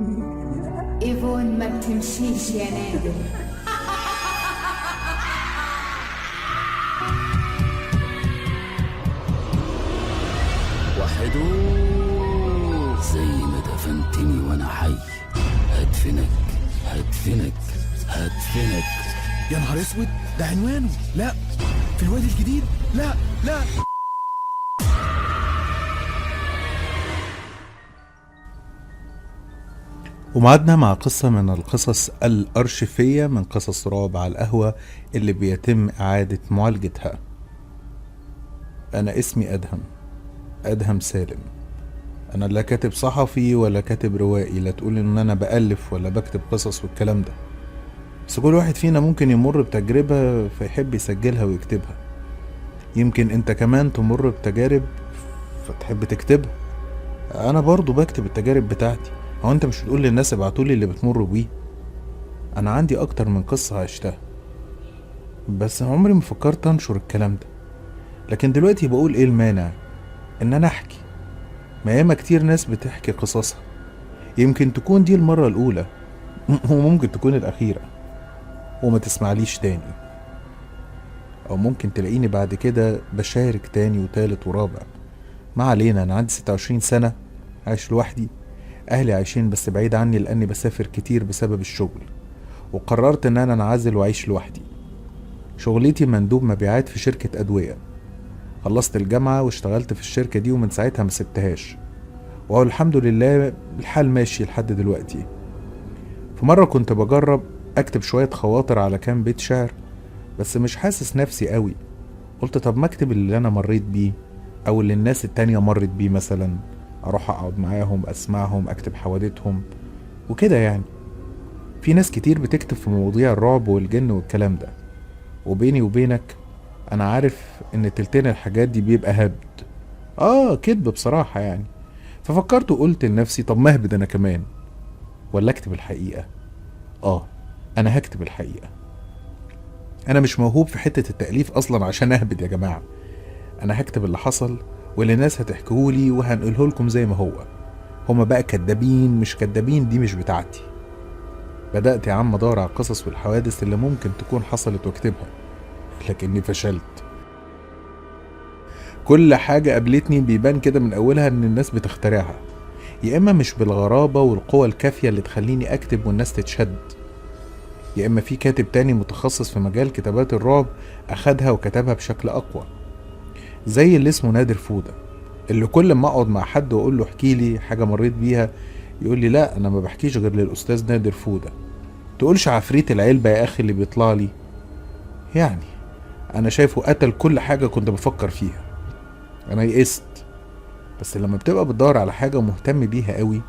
ايفون ما بتمشيش يا نادر. وحدو زي ما دفنتني وانا حي، هدفنك هدفنك هدفنك. يا نهار اسود، ده عنوانه. لا، في الوادي الجديد. لا لا. ومعادنا مع قصة من القصص الأرشيفية من قصص رعب على القهوة اللي بيتم إعادة معالجتها. أنا اسمي أدهم سالم. أنا لا كاتب صحفي ولا كاتب روائي، لا تقول إن أنا بألف ولا بكتب قصص والكلام ده، بس كل واحد فينا ممكن يمر بتجربة فيحب يسجلها ويكتبها. يمكن أنت كمان تمر بتجارب فتحب تكتبها. أنا برضو بكتب التجارب بتاعتي. هو انت مش بتقول للناس ابعتولي اللي بتمروا بيه؟ انا عندي اكتر من قصة عشتها، بس عمري ما فكرت انشر الكلام ده. لكن دلوقتي بقول ايه المانع ان انا احكي؟ ما ياما كتير ناس بتحكي قصصها، يمكن تكون دي المرة الاولى وممكن تكون الاخيرة وما تسمعليش تاني، او ممكن تلاقيني بعد كده بشارك تاني وتالت ورابع. ما علينا، انا عندي 26 سنة، عايش لوحدي. اهلي عايشين بس بعيد عني لاني بسافر كتير بسبب الشغل، وقررت ان انا انعزل واعيش لوحدي. شغلتي مندوب مبيعات في شركة ادوية. خلصت الجامعة واشتغلت في الشركة دي، ومن ساعتها ما سبتهاش، وهو الحمد لله الحال ماشي لحد دلوقتي. في مرة كنت بجرب اكتب شوية خواطر على كام بيت شعر، بس مش حاسس نفسي قوي. قلت طب ما اكتب اللي انا مريت بيه او اللي الناس التانية مرت بيه، مثلا اروح اقعد معاهم اسمعهم اكتب حوادثهم وكده. يعني في ناس كتير بتكتب في مواضيع الرعب والجن والكلام ده، وبيني وبينك انا عارف ان تلتين الحاجات دي بيبقى هبد، كدب بصراحة يعني. ففكرت وقلت لنفسي طب ما اهبد انا كمان، ولا اكتب الحقيقة. انا هكتب الحقيقة. انا مش موهوب في حتة التأليف اصلا عشان اهبد يا جماعة. انا هكتب اللي حصل واللي الناس هتحكيهولي وهنقوله لكم زي ما هو. هما بقى كدابين مش كدابين دي مش بتاعتي. بدأت يا عم ادور على القصص والحوادث اللي ممكن تكون حصلت واكتبها، لكني فشلت. كل حاجة قابلتني بيبان كده من اولها ان الناس بتخترعها، يا اما مش بالغرابة والقوة الكافية اللي تخليني اكتب والناس تتشد، يا اما في كاتب تاني متخصص في مجال كتابات الرعب اخدها وكتبها بشكل اقوى، زي اللي اسمه نادر فودة، اللي كل ما اقعد مع حد واقول له احكي لي حاجة مريت بيها يقول لي لا انا ما بحكيش غير للاستاذ نادر فودة. تقولش عفريت العلبة يا اخي اللي بيطلع لي. يعني انا شايفه قتل كل حاجة كنت بفكر فيها. انا يئست. بس لما بتبقى بتدور على حاجة مهتم بيها قوي،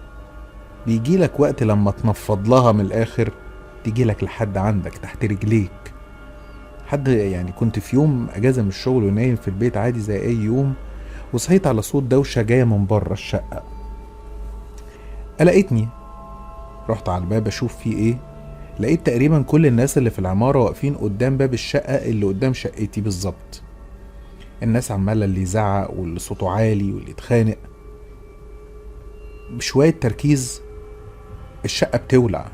بيجيلك وقت لما تنفض لها من الاخر تجيلك لحد عندك تحت رجليك. حد يعني كنت في يوم اجازة من الشغل ونايم في البيت عادي زي اي يوم، وصحيت على صوت دوشة جاية من بره الشقة. قلقتني. رحت على الباب اشوف فيه ايه. لقيت تقريبا كل الناس اللي في العمارة واقفين قدام باب الشقة اللي قدام شقتي بالظبط. الناس عمالة اللي يزعق واللي صوته عالي واللي يتخانق. بشوية تركيز الشقة بتولع.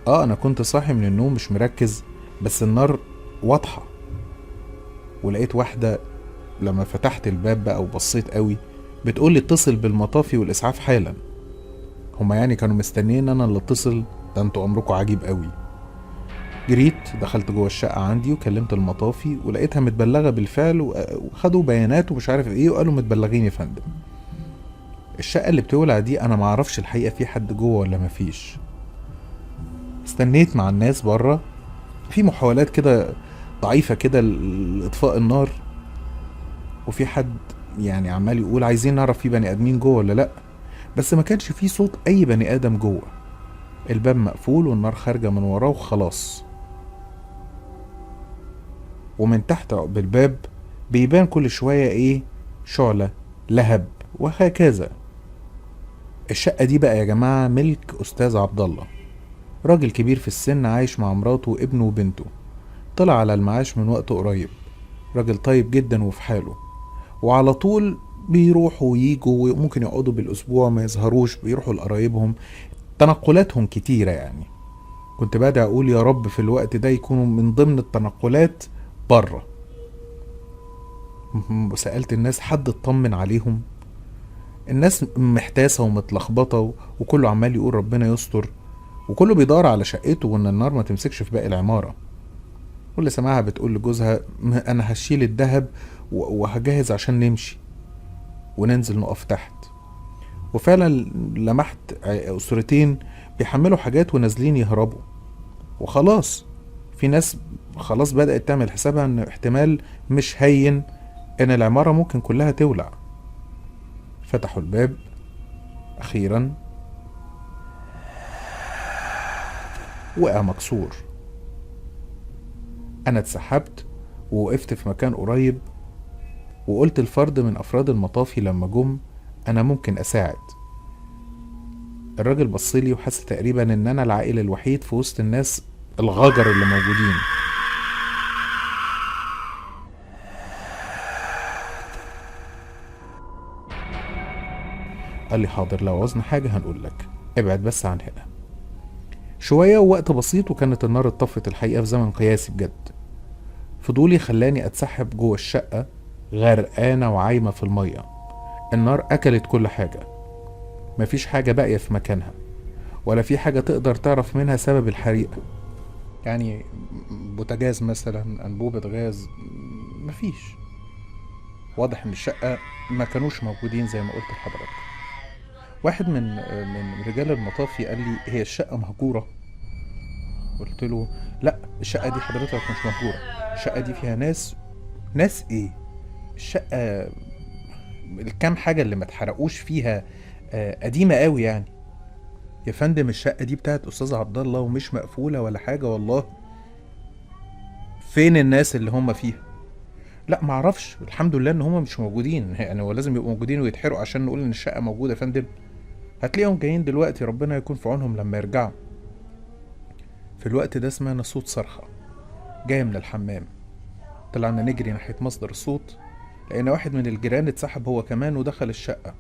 انا كنت صاحي من النوم مش مركز، بس النار واضحة. ولقيت واحدة لما فتحت الباب بقى وبصيت قوي بتقولي اتصل بالمطافي والاسعاف حالا. هما يعني كانوا مستنيين انا اللي اتصل؟ ده انتوا امركم عجيب قوي. جريت دخلت جوه الشقة عندي وكلمت المطافي ولقيتها متبلغة بالفعل، وخدوا بيانات ومش عارف ايه وقالوا متبلغين يا فندم. الشقة اللي بتولع دي انا معرفش الحقيقة في حد جوه ولا مفيش. استنيت مع الناس بره، في محاولات كده ضعيفة كده لاطفاء النار، وفي حد يعني عمال يقول عايزين نعرف في بني ادمين جوه ولا لا، بس ما كانش في صوت اي بني ادم جوه. الباب مقفول والنار خارجة من وراه وخلاص. ومن تحت بالباب بيبان كل شوية ايه، شعلة، لهب، وهكذا. الشقة دي بقى يا جماعة ملك استاذ عبد الله، راجل كبير في السن عايش مع مراته وابنه وبنته، طلع على المعاش من وقت قريب. راجل طيب جدا وفي حاله، وعلى طول بيروحوا وييجوا وممكن يقعدوا بالاسبوع ما يظهروش، بيروحوا لقرايبهم. تنقلاتهم كتيرة يعني. كنت بدأ اقول يا رب في الوقت ده يكونوا من ضمن التنقلات بره. سألت الناس حد اطمن عليهم. الناس محتاسة ومتلخبطة وكله عمال يقول ربنا يستر، وكله بيدور على شقته وان النار ما تمسكش في باقي العمارة. واللي سمعها بتقول لجوزها انا هشيل الذهب وهجهز عشان نمشي وننزل نقف تحت. وفعلا لمحت اسرتين بيحملوا حاجات ونازلين يهربوا. وخلاص في ناس خلاص بدأت تعمل حسابها ان احتمال مش هين ان العمارة ممكن كلها تولع. فتحوا الباب اخيرا، وقع مكسور. انا اتسحبت ووقفت في مكان قريب وقلت لفرد من افراد المطافي لما جم انا ممكن اساعد. الراجل بصلي وحس تقريبا ان انا العائل الوحيد في وسط الناس الغجر اللي موجودين. قال لي حاضر، لو عوزنا حاجة هنقول لك، ابعد بس عن هنا. شوية ووقت بسيط وكانت النار اتطفت الحقيقة في زمن قياسي بجد. فضولي خلاني اتسحب جوه الشقة غرقانة وعايمة في المية. النار اكلت كل حاجة، مفيش حاجة باقية في مكانها، ولا في حاجة تقدر تعرف منها سبب الحريقة. يعني بوتاجاز مثلا، انبوبة غاز، مفيش. واضح ان الشقة ما كانوش موجودين زي ما قلت لحضرتك. واحد من رجال المطافي قال لي هي الشقة مهجورة؟ قلت له لا، الشقة دي حضرتك مش مهجورة، الشقة دي فيها ناس ايه؟ الشقة الكام حاجة اللي ما اتحرقوش فيها قديمة قوي يعني. يا فندم الشقة دي بتاعت استاذ عبد الله ومش مقفولة ولا حاجة والله. فين الناس اللي هم فيها؟ لا معرفش، الحمد لله ان هم مش موجودين. يعني هو لازم يبقوا موجودين ويتحرقوا عشان نقول ان الشقة موجودة يا فندم؟ هتلاقيهم جايين دلوقتي، ربنا يكون في عونهم لما يرجعوا. في الوقت ده سمعنا صوت صرخة جاية من الحمام. طلعنا نجري ناحية مصدر الصوت، لقينا واحد من الجيران اتسحب هو كمان ودخل الشقة.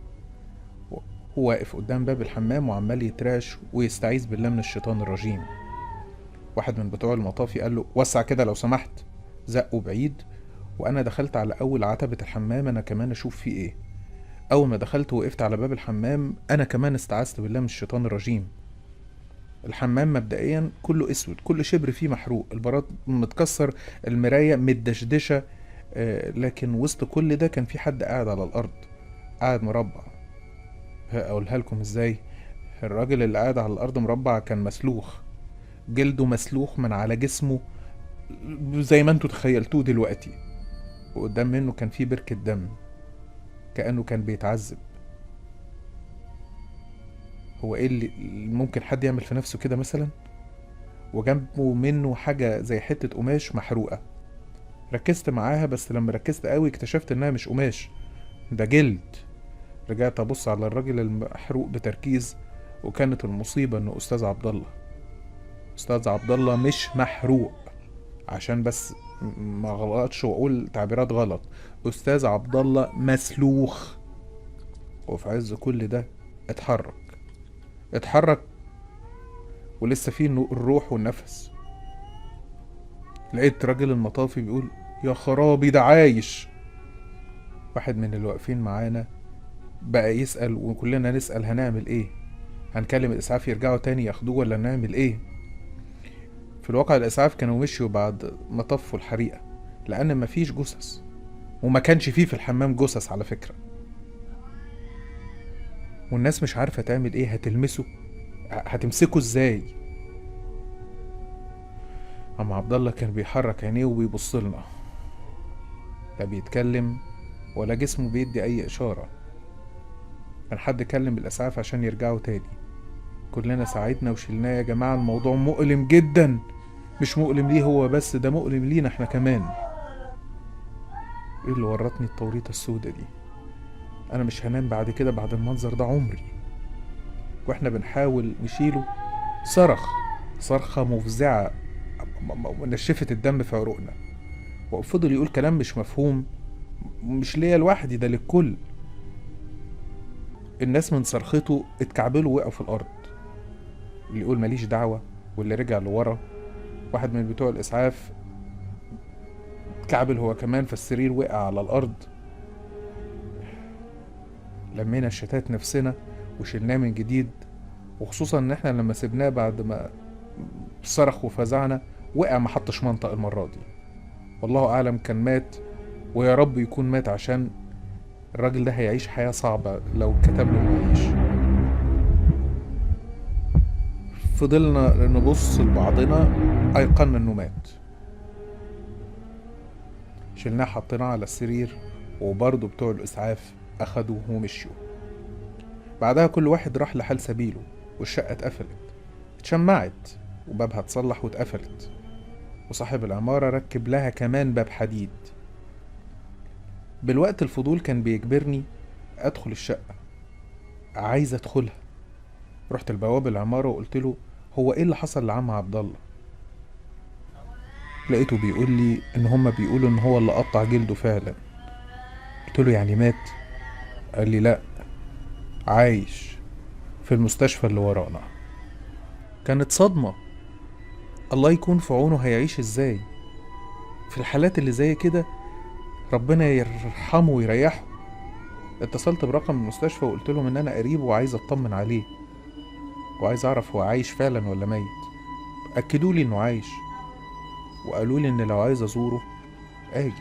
هو واقف قدام باب الحمام وعمال يترعش ويستعيذ بالله من الشيطان الرجيم. واحد من بتوع المطافي قال له وسع كده لو سمحت، زقه بعيد. وانا دخلت على اول عتبة الحمام انا كمان اشوف فيه ايه. اول ما دخلت وقفت على باب الحمام انا كمان استعذت بالله من الشيطان الرجيم. الحمام مبدئيا كله اسود، كل شبر فيه محروق، البلاط متكسر، المراية متدشدشة، لكن وسط كل ده كان في حد قاعد على الارض، قاعد مربع. اقولها لكم ازاي؟ الراجل اللي قاعد على الارض مربع كان مسلوخ، جلده مسلوخ من على جسمه زي ما انتوا تخيلتوه دلوقتي، وقدام منه كان في بركة دم كأنه كان بيتعذب. هو ايه اللي ممكن حد يعمل في نفسه كده مثلا؟ وجنبه منه حاجة زي حتة قماش محروقة. ركزت معاها، بس لما ركزت قوي اكتشفت انها مش قماش، ده جلد. رجعت ابص على الراجل المحروق بتركيز، وكانت المصيبة انه استاذ عبد الله. استاذ عبد الله مش محروق، عشان بس ما غلطش واقول تعبيرات غلط، استاذ عبد الله مسلوخ. وفي عز كل ده اتحرك ولسه فيه الروح والنفس. لقيت راجل المطافي بيقول يا خرابي ده عايش. واحد من اللي واقفين معانا بقى يسأل وكلنا نسأل هنعمل ايه؟ هنكلم الاسعاف يرجعوا تاني ياخدوه ولا نعمل ايه؟ في الواقع الاسعاف كانوا مشيوا بعد ما طفوا الحريقة، لان مفيش جثث، وما كانش فيه في الحمام جثث على فكرة. والناس مش عارفة تعمل ايه، هتمسكه ازاي؟ عم عبد الله كان بيحرك عينيه وبيبص لنا، لا بيتكلم ولا جسمه بيدي اي اشارة. كان حد كلم الاسعاف عشان يرجعوا تاني. كلنا ساعدنا وشلناه. يا جماعة الموضوع مؤلم جدا، مش مؤلم ليه هو بس، ده مؤلم لينا احنا كمان. ايه اللي ورطني التوريطة السودة دي؟ انا مش هنام بعد كده بعد المنظر ده عمري. واحنا بنحاول نشيله صرخة مفزعة نشفت الدم في عروقنا، وفضل يقول كلام مش مفهوم، مش ليا لوحدي، ده للكل. الناس من صرخته اتكعبلوا وقعوا في الارض. اللي يقول ماليش دعوة واللي رجع لورا. واحد من بتوع الإسعاف كعبل هو كمان، فالسرير وقع على الأرض. لمينا الشتات نفسنا وشلناه من جديد، وخصوصا ان احنا لما سيبناه بعد ما صرخ وفزعنا وقع ما حطش منطق المرة دي. والله أعلم كان مات، ويا رب يكون مات عشان الراجل ده هيعيش حياة صعبة لو كتب له انه يعيش. فضلنا نبص لبعضنا، أيقنا انه مات. شلناه حطيناه على السرير، وبرضه بتوع الإسعاف أخدوه ومشيوا. بعدها كل واحد راح لحال سبيله، والشقة اتقفلت، اتشمعت وبابها اتصلح واتقفلت، وصاحب العمارة ركب لها كمان باب حديد. بالوقت الفضول كان بيجبرني أدخل الشقة، عايز أدخلها. رحت لبواب العمارة وقلت له هو إيه اللي حصل لعم عبد الله؟ لقيته بيقول لي إن هما بيقولوا إن هو اللي قطع جلده فعلا. قلت له يعني مات؟ قال لي لأ، عايش في المستشفى اللي ورانا. كانت صدمة. الله يكون في عونه، هيعيش ازاي في الحالات اللي زي كده؟ ربنا يرحمه ويريحه. اتصلت برقم المستشفى وقلت لهم ان انا قريب وعايز اطمن عليه، وعايز اعرف هو عايش فعلا ولا ميت. اكدوا لي انه عايش، وقالوا لي ان لو عايز ازوره اجي.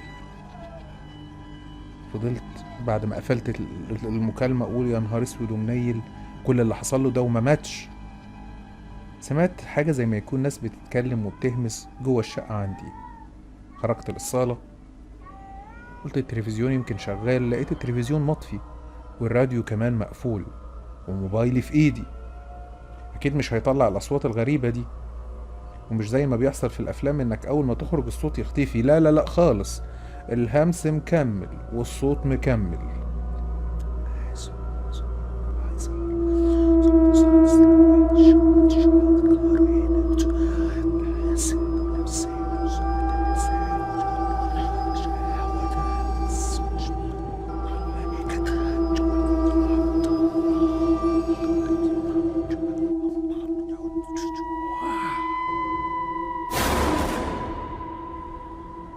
فضلت بعد ما قفلت المكالمة اقول يا نهار اسود ومنيل، كل اللي حصل له ده وما ماتش. سمعت حاجة زي ما يكون ناس بتتكلم وبتهمس جوه الشقة عندي. خرجت للصالة، قلت التلفزيون يمكن شغال، لقيت التلفزيون مطفي والراديو كمان مقفول، وموبايلي في ايدي. اكيد مش هيطلع الاصوات الغريبة دي، ومش زي ما بيحصل في الافلام انك اول ما تخرج الصوت يختفي. لا لا لا خالص، الهمس مكمل والصوت مكمل.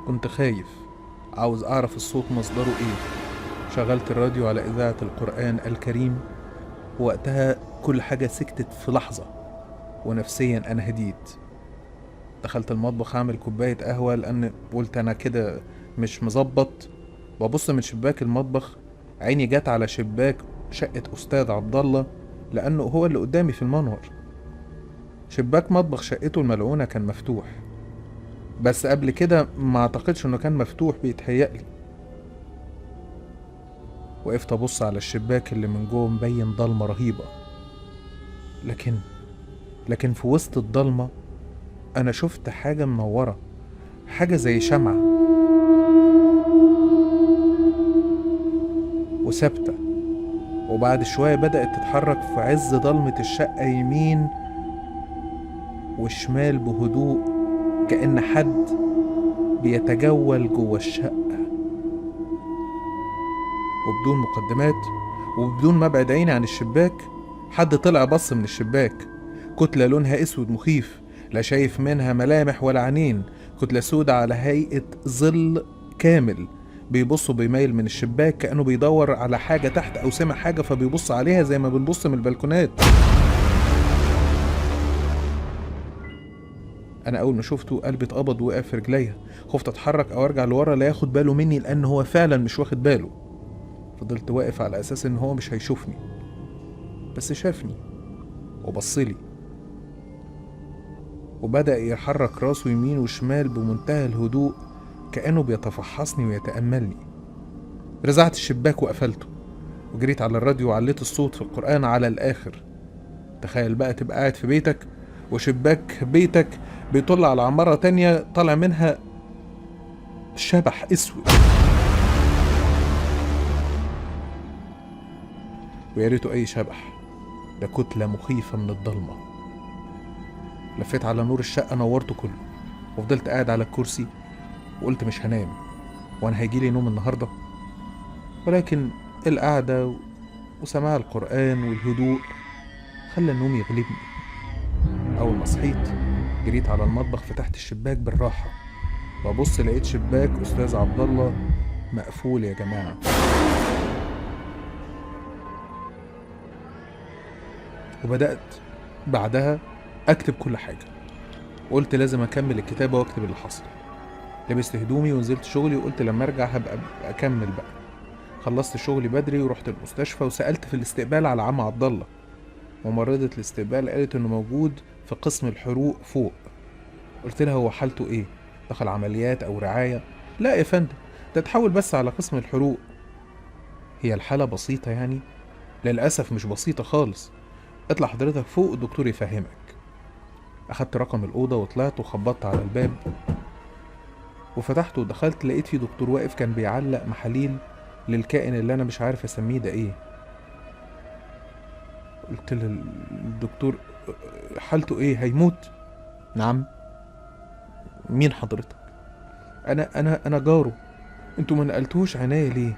كنت خايف، عاوز اعرف الصوت مصدره ايه. شغلت الراديو على اذاعة القرآن الكريم، ووقتها كل حاجة سكتت في لحظة، ونفسيا انا هديت. دخلت المطبخ اعمل كوباية قهوة، لان قلت انا كده مش مظبط. ببص من شباك المطبخ، عيني جت على شباك شقة استاذ عبد الله، لانه هو اللي قدامي في المنور. شباك مطبخ شقته الملعونة كان مفتوح، بس قبل كده ما اعتقدش انه كان مفتوح، بيتهيألي. وقفت ابص على الشباك اللي من جوه مبين ضلمة رهيبة، لكن في وسط الضلمة انا شفت حاجة منورة، حاجة زي شمعة وثابتة، وبعد شوية بدأت تتحرك في عز ضلمة الشقة يمين وشمال بهدوء، كأن حد بيتجول جوه الشقة. وبدون مقدمات وبدون ما ابعد عيني عن الشباك، حد طلع بص من الشباك. كتلة لونها اسود مخيف، لا شايف منها ملامح ولا عينين، كتلة سودة على هيئة ظل كامل، بيبص بيميل من الشباك كأنه بيدور على حاجة تحت أو سمع حاجة فبيبص عليها زي ما بنبص من البلكونات. أنا أول ما شفته قلبي اتقبض ووقع في رجليا، خفت أتحرك أو أرجع لورا لا ياخد باله مني، لأن هو فعلا مش واخد باله. فضلت واقف على أساس إن هو مش هيشوفني، بس شافني وبصلي، وبدأ يحرك راسه يمين وشمال بمنتهى الهدوء كأنه بيتفحصني ويتأملني. رزعت الشباك وقفلته، وجريت على الراديو وعليت الصوت في القرآن على الآخر. تخيل بقى تبقى قاعد في بيتك وشباك بيتك بيطل على عمارة تانية طالع منها شبح اسود، وياريته اي شبح، ده كتلة مخيفة من الضلمة. لفيت على نور الشقة نورته كله، وفضلت قاعد على الكرسي وقلت مش هنام، وانا هيجيلي نوم النهاردة. ولكن القعدة وسماع القرآن والهدوء خلى النوم يغلبني. اول ما صحيت جريت على المطبخ، فتحت الشباك بالراحه، ببص لقيت شباك استاذ عبد الله مقفول يا جماعه. وبدات بعدها اكتب كل حاجه، قلت لازم اكمل الكتابه واكتب اللي حصل. لبست هدومي ونزلت شغلي، وقلت لما ارجع هبقى اكمل بقى. خلصت شغلي بدري ورحت المستشفى، وسالت في الاستقبال على عم عبد الله. ممرضه الاستقبال قالت انه موجود في قسم الحروق فوق. قلت لها هو حالته ايه؟ دخل عمليات او رعايه؟ لا يا فندم، ده اتحول بس على قسم الحروق. هي الحاله بسيطه يعني؟ للاسف مش بسيطه خالص. اطلع حضرتك فوق الدكتور يفهمك. اخدت رقم الاوضه وطلعت وخبطت على الباب وفتحته ودخلت، لقيت في دكتور واقف كان بيعلق محاليل للكائن اللي انا مش عارف اسميه ده ايه. قلت للدكتور حالته ايه؟ هيموت؟ نعم. مين حضرتك؟ انا جاره. انتوا ما نقلتوش عناية ليه؟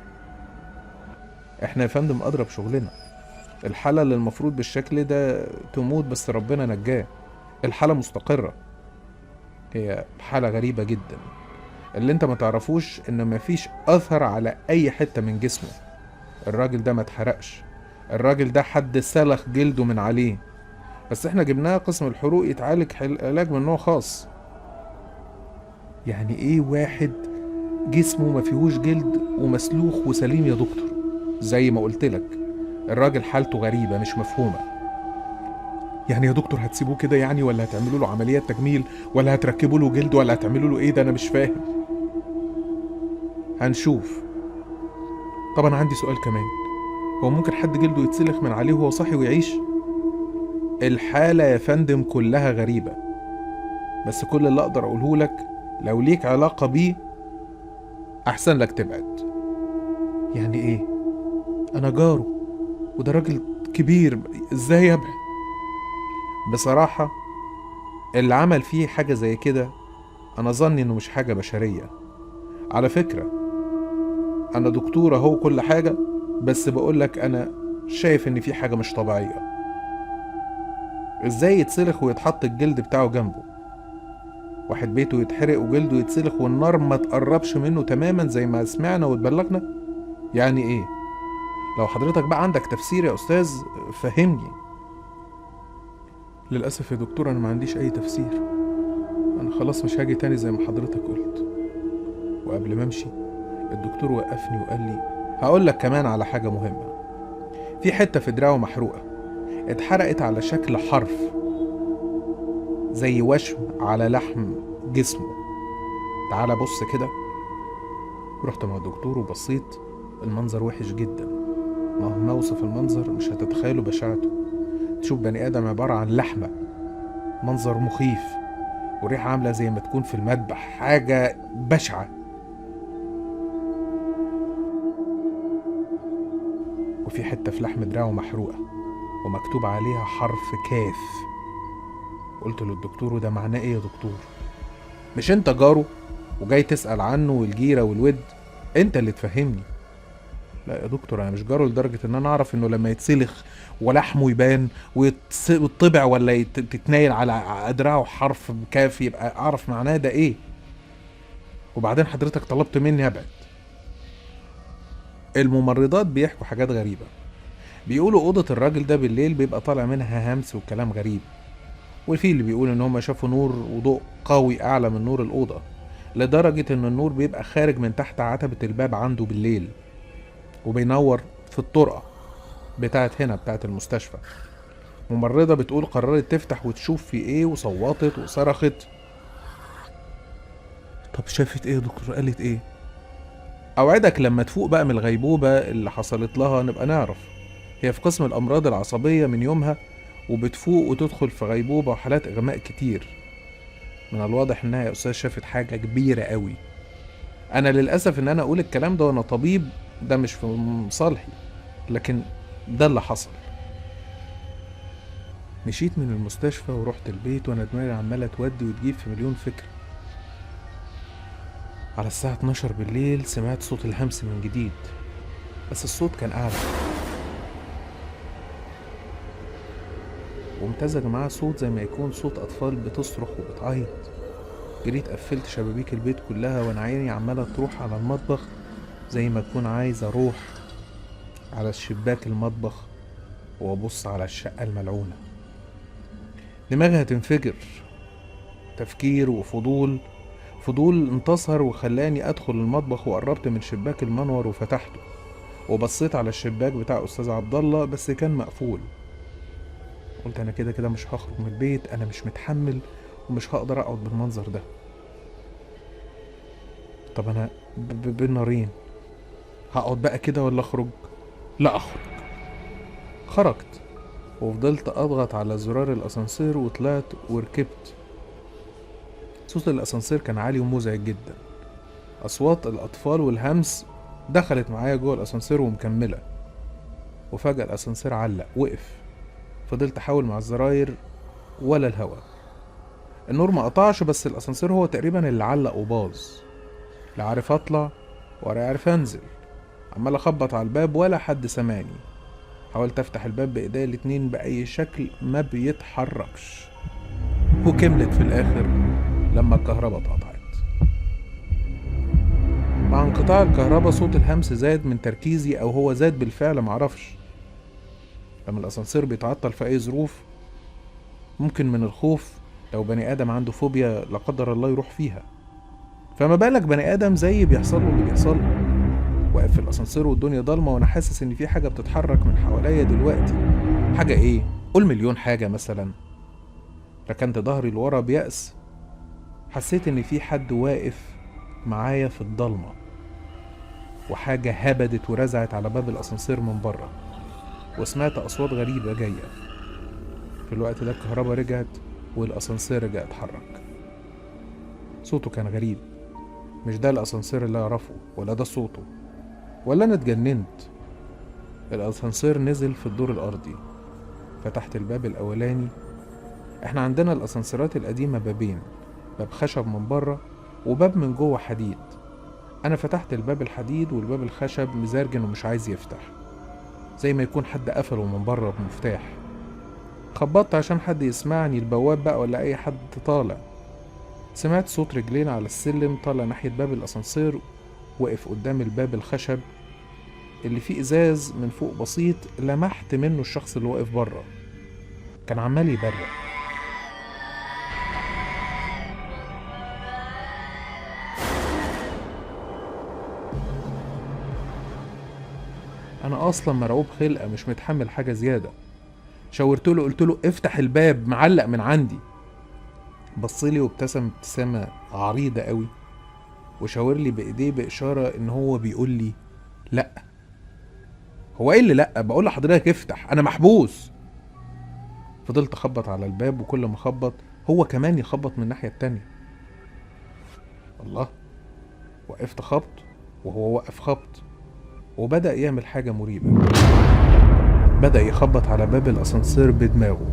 احنا يا فندم اضرب شغلنا. الحالة اللي المفروض بالشكل ده تموت بس ربنا نجاه. الحالة مستقرة. هي حالة غريبة جدا. اللي انت ما تعرفوش ان مفيش اثر على اي حتة من جسمه. الراجل ده ما اتحرقش. الراجل ده حد سلخ جلده من عليه، بس احنا جبناه قسم الحروق يتعالج علاج من نوع خاص. يعني ايه واحد جسمه ما فيهوش جلد ومسلوخ وسليم يا دكتور؟ زي ما قلت لك الراجل حالته غريبة مش مفهومة. يعني يا دكتور هتسيبوه كده يعني، ولا هتعملوا له عمليات تجميل، ولا هتركبوا له جلد، ولا هتعملوا له ايه؟ ده انا مش فاهم. هنشوف. طبعا عندي سؤال كمان، هو ممكن حد جلده يتسلخ من عليه وهو صاحي ويعيش؟ الحالة يا فندم كلها غريبة، بس كل اللي اقدر اقوله لك لو ليك علاقة بيه احسن لك تبعد. يعني ايه؟ انا جاره وده راجل كبير، ازاي ابعد؟ بصراحة اللي عمل فيه حاجة زي كده انا ظني انه مش حاجة بشرية. على فكرة انا دكتور اهو كل حاجة، بس بقولك انا شايف ان في حاجة مش طبيعية. ازاي يتسلخ ويتحط الجلد بتاعه جنبه؟ واحد بيته يتحرق وجلده يتسلخ والنار ما تقربش منه تماما زي ما سمعنا واتبلغنا؟ يعني ايه؟ لو حضرتك بقى عندك تفسير يا استاذ فهمني. للأسف يا دكتور انا ما عنديش اي تفسير. انا خلاص مش هاجي تاني زي ما حضرتك قلت. وقبل ما امشي الدكتور وقفني وقال لي هقول لك كمان على حاجة مهمة. في حتة في دراعه محروقة اتحرقت على شكل حرف زي وشم على لحم جسمه. تعالى بص كده. رحت مع الدكتور وبصيت، المنظر وحش جدا. مهما اوصف المنظر مش هتتخيلوا بشاعته. تشوف بني ادم عبارة عن لحمة، منظر مخيف، والريحة عاملة زي ما تكون في المذبح، حاجة بشعة. وفي حتة في لحم دراعه محروقة ومكتوب عليها حرف كاف. قلت للدكتور وده معناه ايه يا دكتور؟ مش انت جاره وجاي تسأل عنه والجيرة والود؟ انت اللي تفهمني. لا يا دكتور انا مش جاره لدرجة ان انا اعرف انه لما يتسلخ ولحمه يبان ويطبع ولا تتنايل على دراعه حرف كاف يبقى اعرف معناه ده ايه. وبعدين حضرتك طلبت مني ابعد. الممرضات بيحكوا حاجات غريبة، بيقولوا اوضة الراجل ده بالليل بيبقى طالع منها همس وكلام غريب، وفي اللي بيقول ان هم شافوا نور وضوء قوي اعلى من نور الاوضة، لدرجة ان النور بيبقى خارج من تحت عتبة الباب عنده بالليل وبينور في الطرقة بتاعت المستشفى. ممرضة بتقول قررت تفتح وتشوف في ايه، وصوتت وصرخت. طب شافت ايه يا دكتور؟ قالت ايه؟ اوعدك لما تفوق بقى من الغيبوبة اللي حصلت لها نبقى نعرف. هي في قسم الامراض العصبية من يومها، وبتفوق وتدخل في غيبوبة وحالات اغماء كتير. من الواضح انها يا استاذ شافت حاجة كبيرة قوي. انا للأسف ان انا اقول الكلام ده وانا طبيب، ده مش في مصالحي، لكن ده اللي حصل. مشيت من المستشفى ورحت البيت وانا دماغي عمالة تودي وتجيب في مليون فكرة. على الساعة 12 بالليل سمعت صوت الهمس من جديد، بس الصوت كان أعلى، وامتزج معاه صوت زي ما يكون صوت أطفال بتصرخ وبتعيط. جريت قفلت شبابيك البيت كلها وأنا عيني عمالة تروح على المطبخ زي ما أكون عايز أروح على الشباك المطبخ وأبص على الشقة الملعونة. دماغي هتنفجر. تفكير وفضول انتصر وخلاني أدخل المطبخ، وقربت من شباك المنور وفتحته وبصيت على الشباك بتاع أستاذ عبد الله بس كان مقفول. قلت أنا كده كده مش هخرج من البيت، أنا مش متحمل ومش هقدر أقعد بالمنظر ده. طب أنا بين نارين، هقعد بقى كده ولا أخرج؟ لا أخرج. خرجت وفضلت أضغط على زرار الأسانسير وطلعت وركبت. صوت الأسانسير كان عالي ومزعج جدا. أصوات الأطفال والهمس دخلت معايا جوه الأسانسير ومكملة. وفجأة الأسانسير علق وقف. فضلت أحاول مع الزراير ولا الهوا. النور ما قطعش بس الأسانسير هو تقريبا اللي علق وباظ. لا عارف أطلع ولا عارف أنزل. عمال أخبط على الباب ولا حد سمعني. حاولت أفتح الباب بإيديا الاتنين بأي شكل ما بيتحركش. وكملت في الآخر لما الكهرباء اتقطعت. مع انقطاع الكهرباء صوت الهمس زاد من تركيزي، او هو زاد بالفعل معرفش. لما الاسانسير بيتعطل في اي ظروف ممكن من الخوف لو بني ادم عنده فوبيا لا قدر الله يروح فيها، فما بالك بني ادم زي بيحصل له اللي بيحصل له. واقف في الاسانسير والدنيا ضلمه وانا حاسس ان في حاجه بتتحرك من حواليا دلوقتي. حاجه ايه؟ قول مليون حاجه مثلا. ركنت ظهري لورا بيأس. حسيت ان في حد واقف معايا في الضلمه، وحاجه هبدت ورزعت على باب الاسانسير من بره، وسمعت اصوات غريبه جايه. في الوقت ده الكهرباء رجعت والاسانسير رجع اتحرك. صوته كان غريب، مش ده الاسانسير اللي اعرفه ولا ده صوته، ولا انا اتجننت. الاسانسير نزل في الدور الارضي. فتحت الباب الاولاني. احنا عندنا الاسانسيرات القديمه بابين، باب خشب من بره وباب من جوه حديد. انا فتحت الباب الحديد والباب الخشب مزرجن ومش عايز يفتح، زي ما يكون حد قفله من بره بمفتاح. خبطت عشان حد يسمعني، البواب بقى ولا اي حد طالع. سمعت صوت رجلين على السلم طالع ناحية باب الاسانسير. وقف قدام الباب الخشب اللي فيه ازاز من فوق بسيط، لمحت منه الشخص اللي واقف بره. كان عمال يبرق. انا اصلا مرعوب خلقه، مش متحمل حاجه زياده. شاورتله قلتله افتح الباب، معلق من عندي. بصلي وابتسم ابتسامه عريضه قوي، وشاور لي بايديه باشاره ان هو بيقول لي لا. هو ايه اللي لا؟ بقول لحضرتك افتح، انا محبوس. فضلت اخبط على الباب، وكل ما اخبط هو كمان يخبط من الناحيه التانيه. الله. وقفت خبط وهو وقف خبط، وبدأ يعمل حاجة مريبة. بدأ يخبط على باب الأسانسير بدماغه،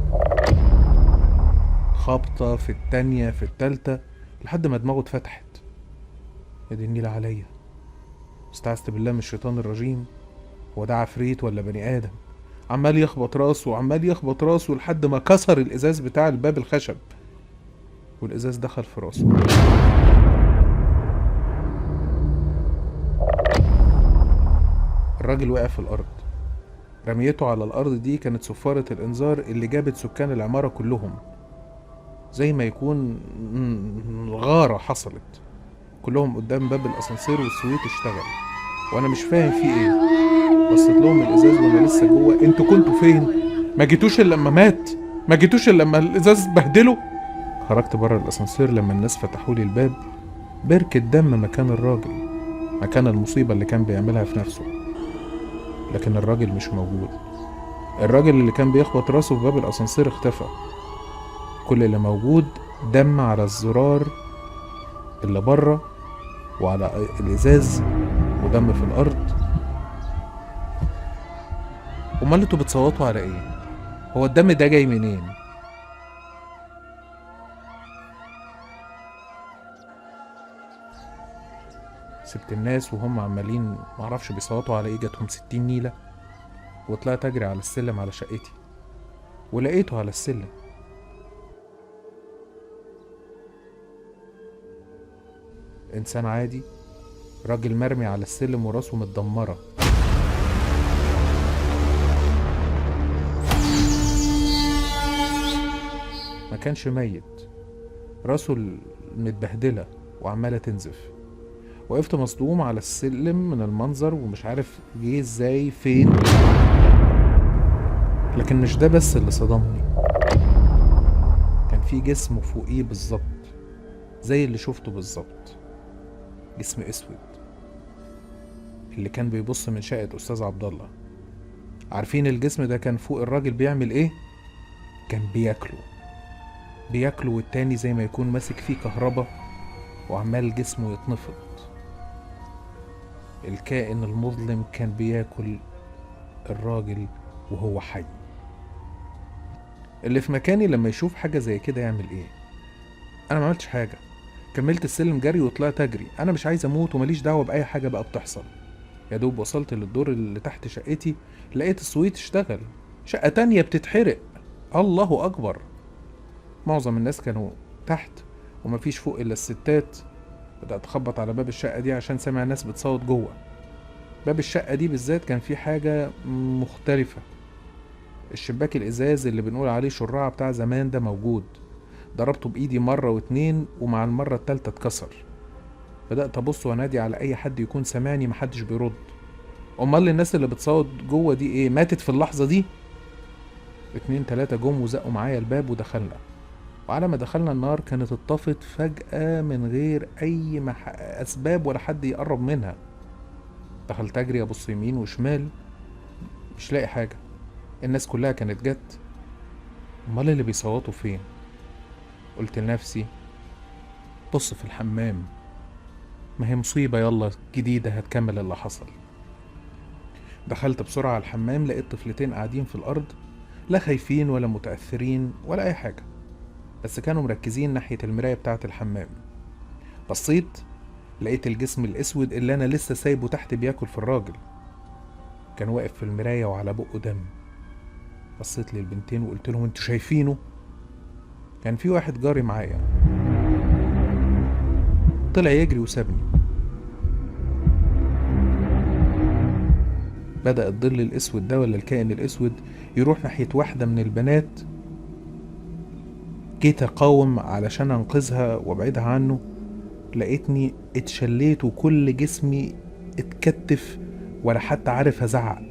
خبطة في التانية في التالتة لحد ما دماغه اتفتحت. يا دي النيلة عليا، استعذت بالله من الشيطان الرجيم. هو ده عفريت ولا بني آدم؟ عمال يخبط راسه وعمال يخبط راسه لحد ما كسر الإزاز بتاع الباب الخشب، والإزاز دخل في راسه. الراجل وقع في الأرض. رميته على الأرض دي كانت صفارة الإنذار اللي جابت سكان العمارة كلهم، زي ما يكون غارة حصلت. كلهم قدام باب الأسانسير والسويت اشتغل، وأنا مش فاهم في إيه. بصيت لهم الإزاز وأنا لسه جوه. انتوا كنتوا فين؟ ما جيتوش إلا لما مات؟ ما جيتوش إلا لما الإزاز بهدله؟ خرجت بره الأسانسير لما الناس فتحولي الباب. بركة دم مكان الراجل، مكان المصيبة اللي كان بيعملها في نفسه. لكن الراجل مش موجود. الراجل اللي كان بيخبط راسه في باب الأسانسير اختفى. كل اللي موجود دم على الزرار اللي بره وعلى الإزاز ودم في الأرض. امال انتوا بتصوتوا على ايه؟ هو الدم ده جاي منين؟ سبت الناس وهم عمالين معرفش بيصوتوا على ايه، جاتهم 60 نيلة، وطلعت اجري على السلم على شقتي. ولقيته على السلم. إنسان عادي، راجل مرمي على السلم وراسه متدمرة. ما كانش ميت، راسه متبهدلة وعمالة تنزف. وقفت مصدوم على السلم من المنظر ومش عارف جه ازاي فين. لكن مش ده بس اللي صدمني، كان في جسم فوقيه بالظبط زي اللي شفته بالظبط، جسم اسود اللي كان بيبص من شقة استاذ عبد الله. عارفين الجسم ده كان فوق الراجل بيعمل ايه؟ كان بياكله والتاني زي ما يكون ماسك فيه كهربا وعمال جسمه يتنفض. الكائن المظلم كان بياكل الراجل وهو حي. اللي في مكاني لما يشوف حاجة زي كده يعمل ايه؟ انا ما عملتش حاجة، كملت السلم جري وطلعت اجري. انا مش عايز اموت ومليش دعوة باي حاجة بقى بتحصل. يا دوب وصلت للدور اللي تحت شقتي لقيت السويت اشتغل، شقة تانية بتتحرق. الله اكبر. معظم الناس كانوا تحت ومفيش فوق الا الستات. بدأت اخبط على باب الشقة دي عشان سامع ناس بتصوت جوه. باب الشقة دي بالذات كان فيه حاجة مختلفة. الشباك الازاز اللي بنقول عليه شراعة بتاع زمان ده موجود. ضربته بايدي مرة واتنين ومع المرة التالتة اتكسر. بدأت ابص وانادي على اي حد يكون سامعني، محدش بيرد. امال الناس اللي بتصوت جوه دي ايه؟ ماتت في اللحظة دي؟ 2 3 جم وزقوا معايا الباب ودخلنا. وعلى ما دخلنا النار كانت اتطفت فجأة من غير اي اسباب ولا حد يقرب منها. دخلت اجري ابص يمين وشمال مش لاقي حاجة. الناس كلها كانت جت. امال اللي بيصوتوا فين؟ قلت لنفسي بص في الحمام، ما هي مصيبة يلا جديدة هتكمل اللي حصل. دخلت بسرعة على الحمام، لقيت طفلتين قاعدين في الارض، لا خايفين ولا متأثرين ولا اي حاجة، بس كانوا مركزين ناحية المراية بتاعة الحمام. بصيت لقيت الجسم الاسود اللي انا لسه سايبه تحت بياكل في الراجل كان واقف في المراية وعلى بقه دم. بصيت للبنتين وقلت لهم انتوا شايفينه؟ كان في واحد جاري معايا طلع يجري وسابني. بدأ الظل الاسود ده ولا الكائن الاسود يروح ناحية واحدة من البنات. جيت اقاوم علشان انقذها وابعدها عنه، لقيتني اتشليت وكل جسمي اتكتف ولا حتى عارف ازعق.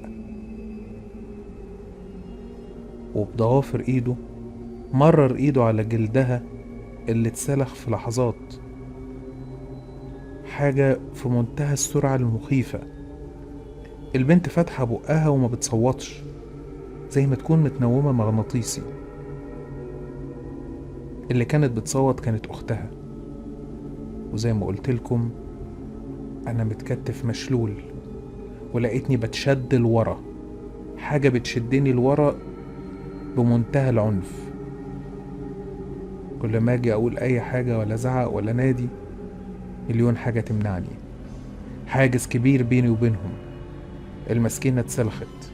وبضوافر ايده مرر ايده على جلدها اللي اتسلخ في لحظات. حاجة في منتهى السرعة المخيفة. البنت فاتحة بقها وما بتصوتش، زي ما تكون متنومة مغناطيسي. اللي كانت بتصوت كانت اختها. وزي ما قلت لكم انا متكتف مشلول، ولقيتني بتشد لورا، حاجة بتشدني لورا بمنتهى العنف. كل ما اجي اقول اي حاجة ولا زعق ولا نادي مليون حاجة تمنعني. حاجز كبير بيني وبينهم. المسكينة اتسلخت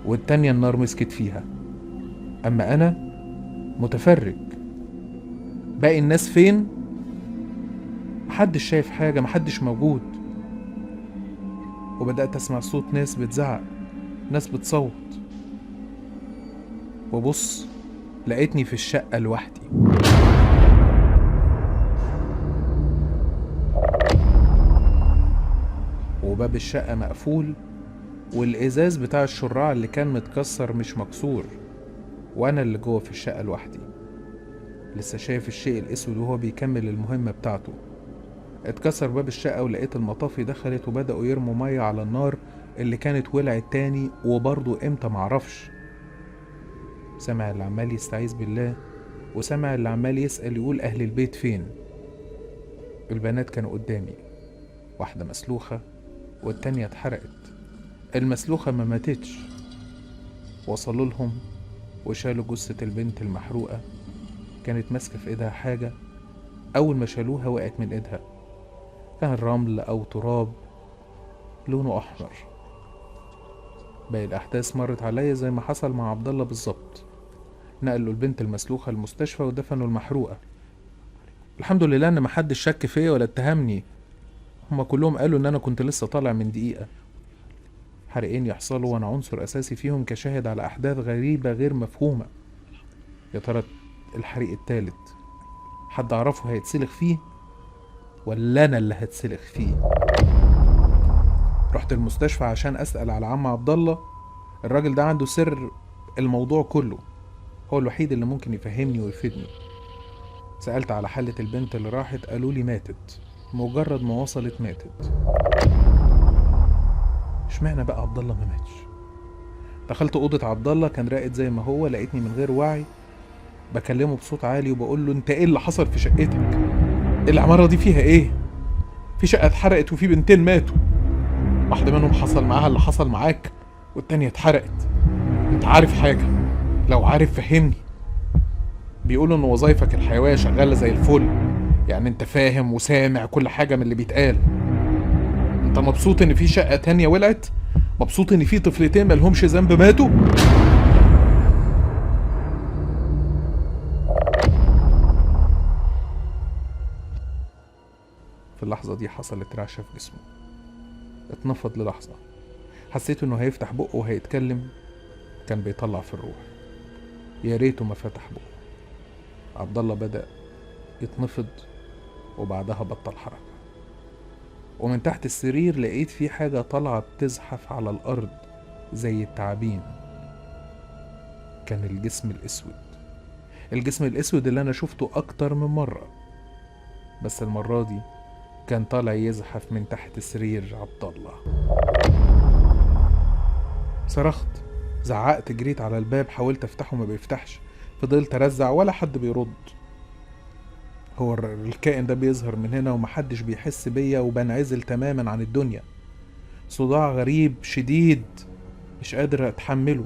والتانية النار مسكت فيها، اما انا متفرج. باقي الناس فين؟ محدش شايف حاجة، محدش موجود. وبدأت اسمع صوت ناس بتزعق، ناس بتصوت. وبص لقيتني في الشقة لوحدي. وباب الشقة مقفول، والإزاز بتاع الشراع اللي كان متكسر مش مكسور، وأنا اللي جوه في الشقة لوحدي لسه شايف الشيء الأسود وهو بيكمل المهمة بتاعته. اتكسر باب الشقة ولقيت المطافي دخلت وبدأوا يرموا مية على النار اللي كانت ولعت تاني، وبرضه امتى معرفش. سمع اللي عمال يستعيذ بالله، وسمع اللي عمال يسأل يقول أهل البيت فين. البنات كانوا قدامي، واحدة مسلوخة والتانية اتحرقت. المسلوخة ما ماتتش. وصلوا لهم وشالوا جثة البنت المحروقة، كانت ماسكة في ايدها حاجة، أول ما شالوها وقعت من ايدها. كان رمل أو تراب لونه أحمر. باقي الأحداث مرت عليا زي ما حصل مع عبد الله بالظبط. نقلوا البنت المسلوخة المستشفى ودفنوا المحروقة. الحمد لله ان محدش شك فيا ولا اتهمني، هما كلهم قالوا ان انا كنت لسه طالع من دقيقة. حرقين يحصلوا وانا عنصر اساسي فيهم كشاهد على احداث غريبة غير مفهومة. يا ترى الحريق التالت حد اعرفه هيتسلخ فيه ولا انا اللي هتسلخ فيه؟ رحت المستشفى عشان اسأل على عم عبد الله. الراجل ده عنده سر الموضوع كله، هو الوحيد اللي ممكن يفهمني ويفيدني. سألت على حالة البنت اللي راحت، قالوا لي ماتت، مجرد ما وصلت ماتت. اشمعنى بقى عبد الله ما ماتش؟ دخلت اوضه عبد الله، كان راقد زي ما هو، لقيتني من غير وعي بكلمه بصوت عالي وبقول له انت ايه اللي حصل في شقتك؟ العماره دي فيها ايه؟ في شقه اتحرقت وفي بنتين ماتوا، واحده منهم حصل معاها اللي حصل معاك والتانيه اتحرقت. انت عارف حاجه؟ لو عارف فهمني. بيقولوا ان وظايفك الحيويه شغاله زي الفل، يعني انت فاهم وسامع كل حاجه من اللي بيتقال. انت مبسوط ان في شقه تانيه ولعت؟ مبسوط ان في طفلتين مالهمش ذنب ماتوا؟ في اللحظه دي حصلت رعشه في جسمه، اتنفض للحظه، حسيت انه هيفتح بقه وهيتكلم، كان بيطلع في الروح. يا ريته ما فتح بقه. عبد الله بدأ يتنفض وبعدها بطل حركه، ومن تحت السرير لقيت في حاجة طالعة بتزحف على الأرض زي التعابين. كان الجسم الأسود، الجسم الأسود اللي أنا شفته أكتر من مرة، بس المرة دي كان طالع يزحف من تحت سرير عبد الله. صرخت، زعقت، جريت على الباب، حاولت أفتحه ما بيفتحش، فضلت أرزع ولا حد بيرد. هو الكائن ده بيظهر من هنا ومحدش بيحس بيا وبنعزل تماما عن الدنيا. صداع غريب شديد مش قادر اتحمله.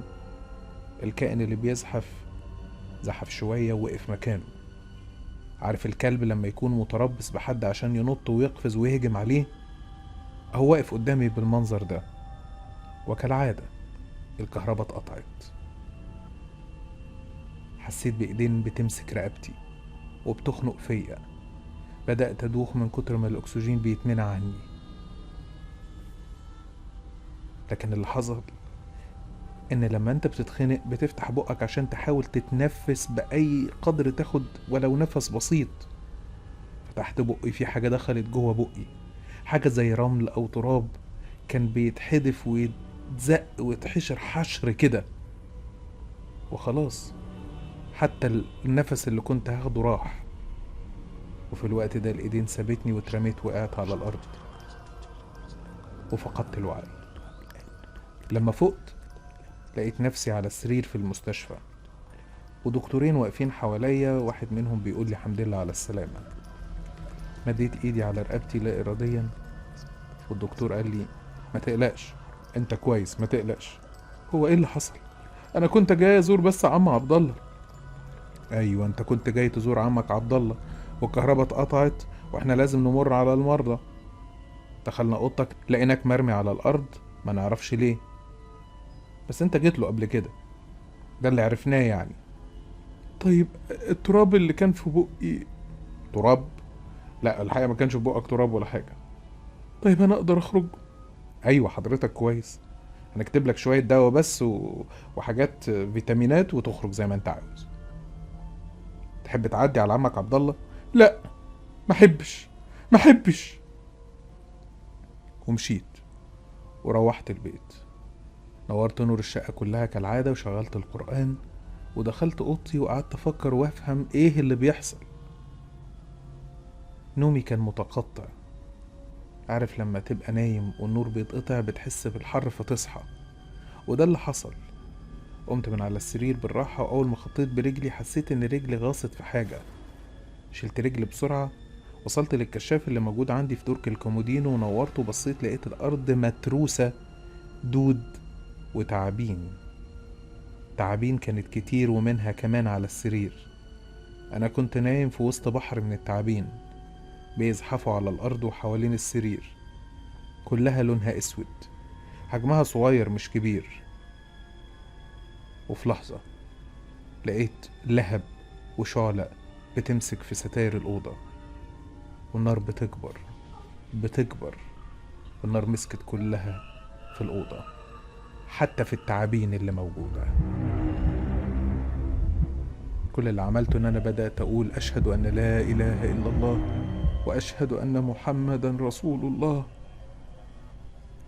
الكائن اللي بيزحف زحف شوية ووقف مكانه. عارف الكلب لما يكون متربص بحد عشان ينط ويقفز ويهجم عليه؟ هو واقف قدامي بالمنظر ده، وكالعادة الكهرباء اتقطعت. حسيت بإيدين بتمسك رقبتي وبتخنق فيا، بدأت أدوخ من كتر ما الأكسجين بيتمنع عني. لكن اللي حصل إن لما أنت بتتخنق بتفتح بقك عشان تحاول تتنفس بأي قدر، تاخد ولو نفس بسيط. فتحت بقي، في حاجة دخلت جوه بقي، حاجة زي رمل أو تراب كان بيتحدف ويتزق ويتحشر حشر كده، وخلاص حتى النفس اللي كنت هاخده راح. وفي الوقت ده الإيدين سابتني واترميت، وقعت على الأرض وفقدت الوعي. لما فقت لقيت نفسي على السرير في المستشفى، ودكتورين واقفين حواليا، واحد منهم بيقول لي الحمد لله على السلامة. مديت ايدي على رقبتي لا إراديا، والدكتور قال لي ما تقلقش، انت كويس، ما تقلقش. هو ايه اللي حصل؟ انا كنت جاي ازور بس عم عبد الله. ايوه، انت كنت جاي تزور عمك عبد الله، والكهرباء اتقطعت واحنا لازم نمر على المرضى. دخلنا اوضتك لقيناك مرمي على الارض، ما نعرفش ليه، بس انت جيت له قبل كده، ده اللي عرفناه يعني. طيب التراب اللي كان في بقي؟ تراب؟ لا الحقيقه ما كانش في بقك تراب ولا حاجه. طيب انا اقدر اخرج؟ ايوه حضرتك كويس، هنكتب لك شويه دواء بس وحاجات فيتامينات وتخرج زي ما انت عاوز. تحب تعدي على عمك عبد الله؟ لا ما احبش. ومشيت وروحت البيت، نورت نور الشقة كلها كالعادة وشغلت القرآن، ودخلت اوضتي وقعدت افكر وافهم ايه اللي بيحصل. نومي كان متقطع. عارف لما تبقى نايم والنور بيتقطع بتحس بالحر فتصحى، وده اللي حصل. قمت من على السرير بالراحة، وأول ما خطيت برجلي حسيت إن رجلي غاصت في حاجة. شلت رجلي بسرعة، وصلت للكشاف اللي موجود عندي في درج الكومودينو ونورته، وبصيت لقيت الأرض متروسة دود وتعابين. تعابين كانت كتير، ومنها كمان على السرير. أنا كنت نايم في وسط بحر من التعابين بيزحفوا على الأرض وحوالين السرير، كلها لونها أسود، حجمها صغير مش كبير. وفي لحظة لقيت لهب وشعلة بتمسك في ستاير الأوضة، والنار بتكبر، والنار مسكت كلها في الأوضة، حتى في التعابين اللي موجودة. كل اللي عملته ان انا بدأت اقول اشهد ان لا اله الا الله واشهد ان محمدا رسول الله.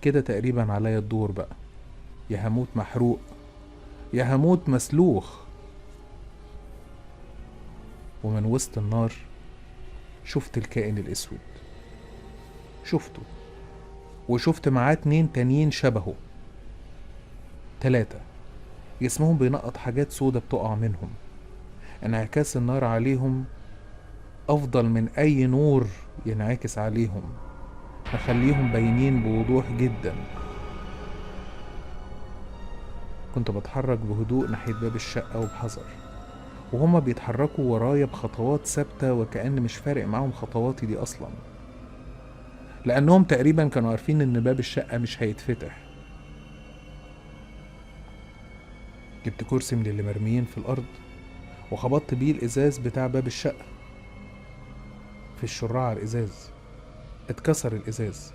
كده تقريبا عليا الدور بقى، يا هموت محروق يا هموت مسلوخ. ومن وسط النار شفت الكائن الاسود، شفته، وشفت معاه 2 تانيين شبهه، 3 جسمهم بينقط حاجات سودة بتقع منهم، انعكاس النار عليهم افضل من اي نور ينعكس عليهم، مخليهم باينين بوضوح جدا. كنت بتحرك بهدوء ناحية باب الشقة وبحذر، وهما بيتحركوا ورايا بخطوات ثابتة، وكأن مش فارق معاهم خطواتي دي اصلا، لانهم تقريبا كانوا عارفين ان باب الشقة مش هيتفتح. جبت كرسي من اللي مرميين في الارض وخبطت بيه الازاز بتاع باب الشقة في الشراع. الازاز اتكسر الازاز.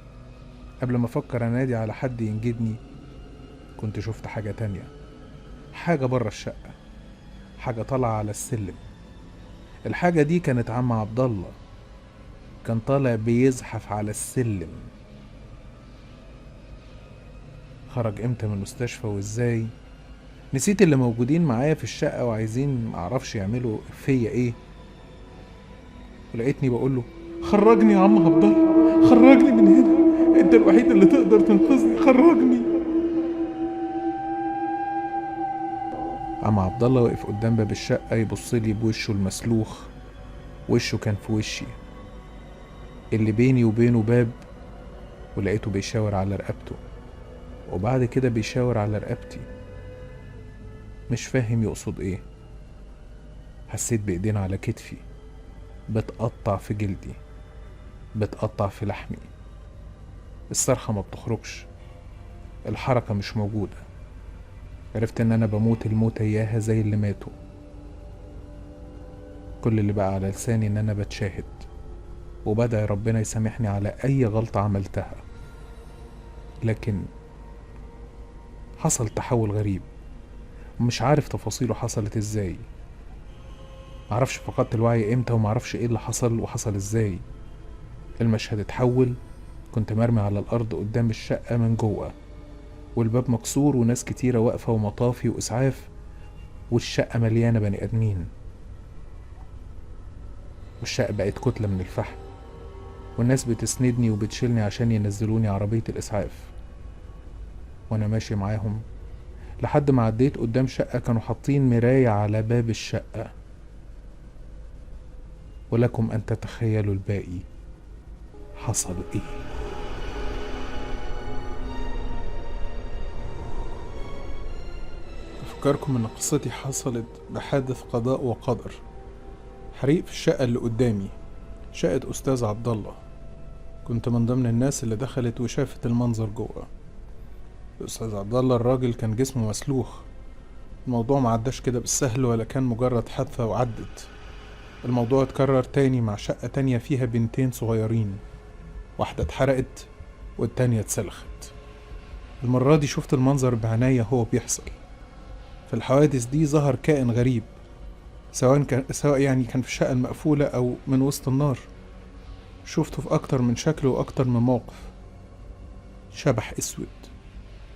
قبل ما افكر انادي على حد ينجدني كنت شفت حاجة تانية، حاجة بره الشقة، حاجة طالعة على السلم. الحاجة دي كانت عم عبد الله، كان طالع بيزحف على السلم. خرج امتى من المستشفى وازاي نسيت. اللي موجودين معايا في الشقة وعايزين معرفش يعملوا فيا ايه، ولقيتني بقوله خرجني يا عم عبد الله، خرجني من هنا، انت الوحيد اللي تقدر تنقذني، خرجني. عم عبد الله وقف قدام باب الشقة يبصلي بوشه المسلوخ، وشه كان في وشي اللي بيني وبينه باب، ولقيته بيشاور على رقبته، وبعد كده بيشاور على رقبتي، مش فاهم يقصد ايه. حسيت بايدين على كتفي بتقطع في جلدي، بتقطع في لحمي. الصرخة ما بتخرجش، الحركة مش موجودة. عرفت ان انا بموت الموت اياها زي اللي ماتوا. كل اللي بقى على لساني ان انا بتشاهد وبدعي ربنا يسامحني على اي غلطة عملتها. لكن حصل تحول غريب ومش عارف تفاصيله حصلت ازاي. معرفش فقدت الوعي امتى، ومعرفش ايه اللي حصل وحصل ازاي. المشهد اتحول، كنت مرمي على الارض قدام الشقة من جوه، والباب مكسور وناس كتيرة واقفة ومطافي واسعاف، والشقة مليانة بني ادمين، والشقة بقت كتلة من الفحم، والناس بتسندني وبتشيلني عشان ينزلوني عربية الاسعاف. وانا ماشي معاهم لحد ما عديت قدام شقة كانوا حاطين مراية على باب الشقة، ولكم ان تتخيلوا الباقي حصل ايه. افكركم ان قصتي حصلت بحادث قضاء وقدر. حريق في الشقة اللي قدامي، شقة استاذ عبد الله. كنت من ضمن الناس اللي دخلت وشافت المنظر جوه. الاستاذ عبد الله الراجل كان جسمه مسلوخ. الموضوع ما عداش كده بالسهل ولا كان مجرد حادثة وعدت. الموضوع اتكرر تاني مع شقة تانية فيها بنتين صغيرين، واحدة اتحرقت والتانية اتسلخت. المرة دي شفت المنظر بعناية هو بيحصل. في الحوادث دي ظهر كائن غريب، سواء يعني كان في الشقة المقفولة أو من وسط النار. شفته في أكتر من شكل وأكتر من موقف. شبح أسود،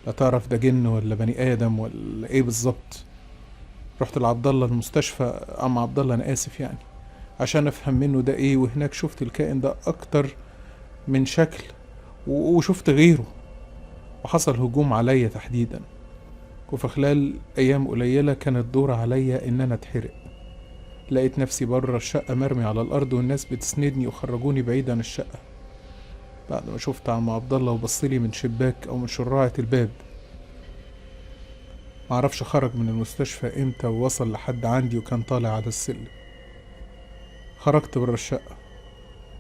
لا تعرف ده جن ولا بني آدم ولا إيه بالظبط. رحت لعبد الله المستشفى، عم عبد الله أنا آسف يعني، عشان أفهم منه ده إيه. وهناك شفت الكائن ده أكتر من شكل وشفت غيره، وحصل هجوم عليا تحديدا. وفي خلال أيام قليلة كانت دور عليا إن أنا أتحرق. لقيت نفسي بره الشقة مرمي على الأرض، والناس بتسندني وخرجوني بعيد عن الشقة. بعد ما شفت عم عبد الله وبصلي من شباك أو من شراعة الباب. معرفش خرج من المستشفى امتى ووصل لحد عندي وكان طالع على السلم. خرجت بره الشقة.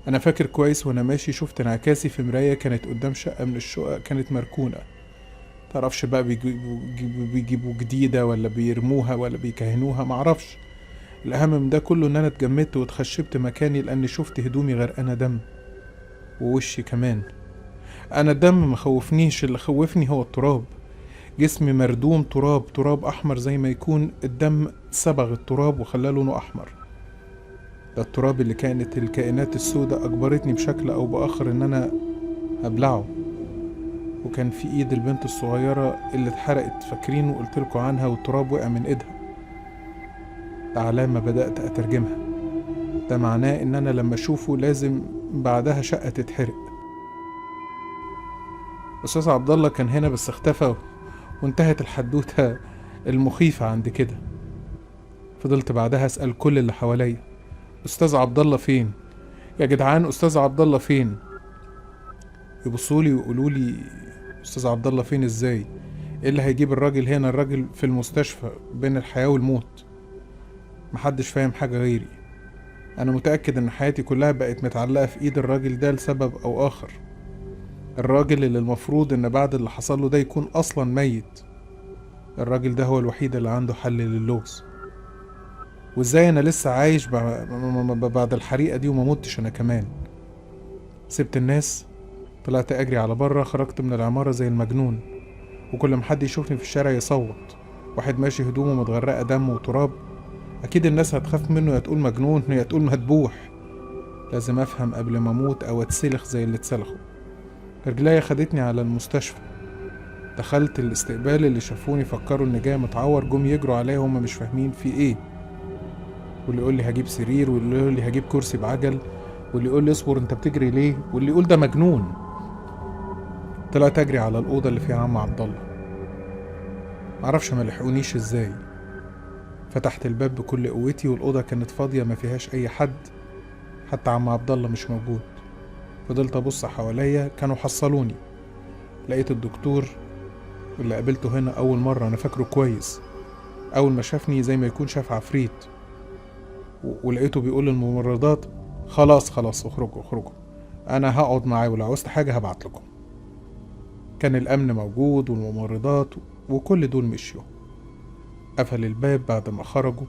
أنا فاكر كويس وأنا ماشي شفت انعكاسي في مراية كانت قدام شقة من الشقق كانت مركونة. تعرفش بقى بيجيبوا جديدة ولا بيرموها ولا بيكهنوها، معرفش. الأهم من ده كله إن أنا اتجمدت واتخشبت مكاني لأني شفت هدومي غرقانة دم ووشي كمان. أنا الدم مخوفنيش، اللي خوفني هو التراب. جسمي مردوم تراب أحمر، زي ما يكون الدم صبغ التراب وخلاه لونه أحمر. ده التراب اللي كانت الكائنات السوداء أجبرتني بشكل أو بآخر إن أنا أبلعه. وكان في إيد البنت الصغيرة اللي اتحرقت، فاكرين وقلتلكوا عنها، والتراب وقع من إيدها. ده علامة بدأت أترجمها. ده معناه إن أنا لما أشوفه لازم بعدها شقة تتحرق. أستاذ عبد الله كان هنا بس اختفى، وانتهت الحدوتة المخيفة عند كده. فضلت بعدها أسأل كل اللي حواليا: أستاذ عبد الله فين؟ يا جدعان أستاذ عبد الله فين؟ يبصولي ويقولولي: أستاذ عبد الله فين إزاي؟ إيه اللي هيجيب الراجل هنا؟ الراجل في المستشفى بين الحياة والموت. محدش فاهم حاجة غيري. أنا متأكد إن حياتي كلها بقت متعلقة في إيد الراجل ده لسبب أو آخر. الراجل اللي المفروض إن بعد اللي حصله ده يكون أصلا ميت. الراجل ده هو الوحيد اللي عنده حل للغز. وإزاي أنا لسه عايش بعد الحريقة دي وما متش أنا كمان؟ سبت الناس، طلعت أجري على بره، خرجت من العمارة زي المجنون. وكل ما حد يشوفني في الشارع يصوت. واحد ماشي هدومه متغرقة دم وتراب، أكيد الناس هتخاف منه، يا تقول مجنون يا تقول مدبوح. لازم أفهم قبل ما أموت أو أتسلخ زي اللي اتسلخوا. رجليا خدتني على المستشفى. دخلت الاستقبال، اللي شافوني فكروا إني جاي متعور، جم يجروا عليا وهم مش فاهمين في إيه. واللي يقول لي هجيب سرير، واللي يقول لي هجيب كرسي بعجل، واللي يقول لي اصبر انت بتجري ليه، واللي يقول ده مجنون. طلعت اجري على الاوضه اللي فيها عم عبد الله. معرفش ما لحقونيش ازاي. فتحت الباب بكل قوتي، والاوضه كانت فاضيه ما فيهاش اي حد، حتى عم عبد الله مش موجود. فضلت ابص حواليا، كانوا حصلوني. لقيت الدكتور اللي قابلته هنا اول مره، انا فاكره كويس. اول ما شافني زي ما يكون شاف عفريت. ولقيته بيقول للممرضات: خلاص اخرجوا، انا هقعد معاه، ولو عوزت حاجه هبعت لكم. كان الامن موجود والممرضات وكل دول مشيوا. قفل الباب بعد ما خرجوا،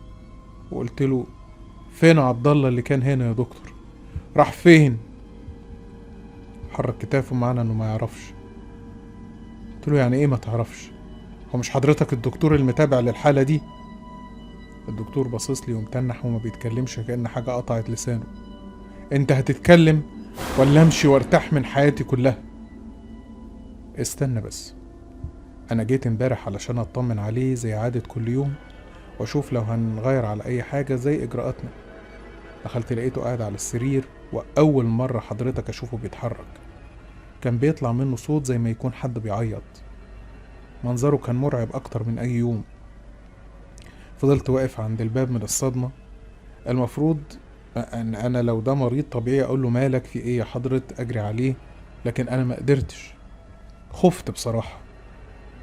وقلت له: فين عبد الله اللي كان هنا يا دكتور؟ راح فين؟ حرك كتافه معانا انه ما يعرفش. قلت له: يعني ايه ما تعرفش؟ هو مش حضرتك الدكتور المتابع للحاله دي؟ الدكتور باصص لي ومتنح وما بيتكلمش، كأن حاجه قطعت لسانه. انت هتتكلم ولا امشي وارتاح من حياتي كلها؟ استنى بس، انا جيت امبارح علشان اطمن عليه زي عادة كل يوم، واشوف لو هنغير على اي حاجة زي اجراءاتنا. دخلت لقيته قاعد على السرير، واول مرة حضرتك اشوفه بيتحرك. كان بيطلع منه صوت زي ما يكون حد بيعيط. منظره كان مرعب اكتر من اي يوم. فضلت واقف عند الباب من الصدمة. المفروض أنا لو ده مريض طبيعي أقول له: مالك، في إيه يا حضرة، أجري عليه. لكن أنا ما قدرتش، خفت بصراحة.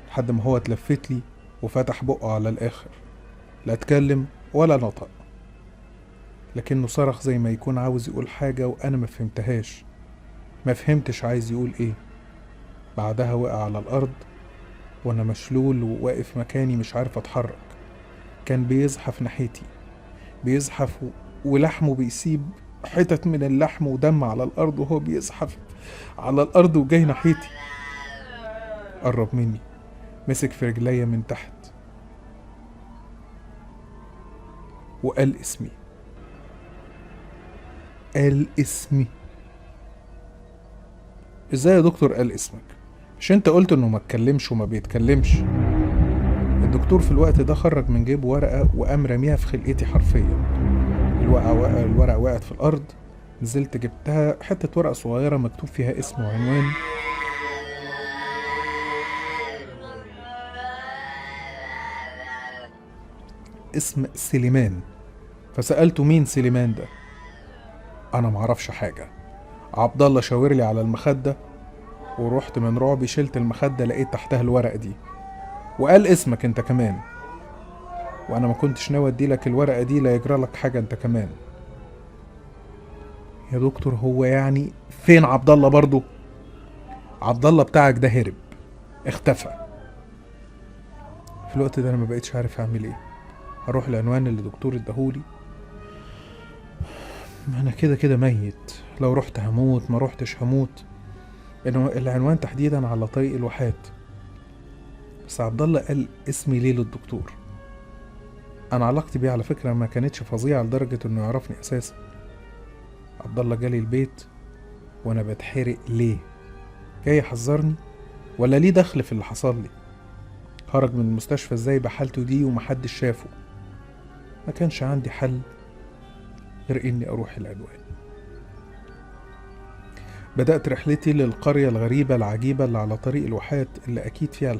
لحد ما هو اتلفت لي وفتح بقه على الآخر، لا اتكلم ولا نطق، لكنه صرخ زي ما يكون عاوز يقول حاجة وأنا ما فهمتهاش. ما فهمتش عايز يقول إيه. بعدها وقع على الأرض وأنا مشلول وواقف مكاني مش عارف أتحرك. كان بيزحف ناحيتي، بيزحف ولحمه بيسيب حتت من اللحم ودم على الأرض، وهو بيزحف على الأرض وجاي ناحيتي. قرب مني، مسك في رجليا من تحت وقال اسمي. قال اسمي. ازاي يا دكتور قال اسمك؟ مش انت قلت انه ما اتكلمش وما بيتكلمش؟ الدكتور في الوقت ده خرج من جيبه ورقة وقام رميها في خلقتي حرفيا. الورقة وقعت في الأرض. نزلت جبتها، حتة ورقة صغيرة مكتوب فيها اسم وعنوان. اسم سليمان. فسألته: مين سليمان ده؟ أنا معرفش حاجة. عبد الله شاور لي على المخدة، ورحت من رعبي شلت المخدة، لقيت تحتها الورقة دي، وقال اسمك انت كمان. وانا ما كنتش ناوي اديلك الورقة دي لا يجرى لك حاجة انت كمان. يا دكتور هو يعني فين عبد الله برضو؟ عبد الله بتاعك ده هرب، اختفى، الوقت ده انا ما بقيتش عارف اعمل ايه. هروح العنوان اللي دكتور اداهولي؟ ما انا كده كده ميت، لو رحت هموت ما رحتش هموت. العنوان تحديدا على طريق الواحات. بس عبد الله قال اسمي ليه للدكتور. انا علاقتي بيه على فكره ما كانتش فظيعه لدرجه انه يعرفني اساسا. عبد الله جالي البيت وانا بتحرق. ليه؟ جاي يحذرني ولا ليه دخل في اللي حصل لي؟ خرج من المستشفى ازاي بحالته دي ومحدش شافه؟ ما كانش عندي حل غير اني اروح العنوان. بدأت رحلتي للقرية الغريبة العجيبة اللي على طريق الواحات، اللي اكيد فيها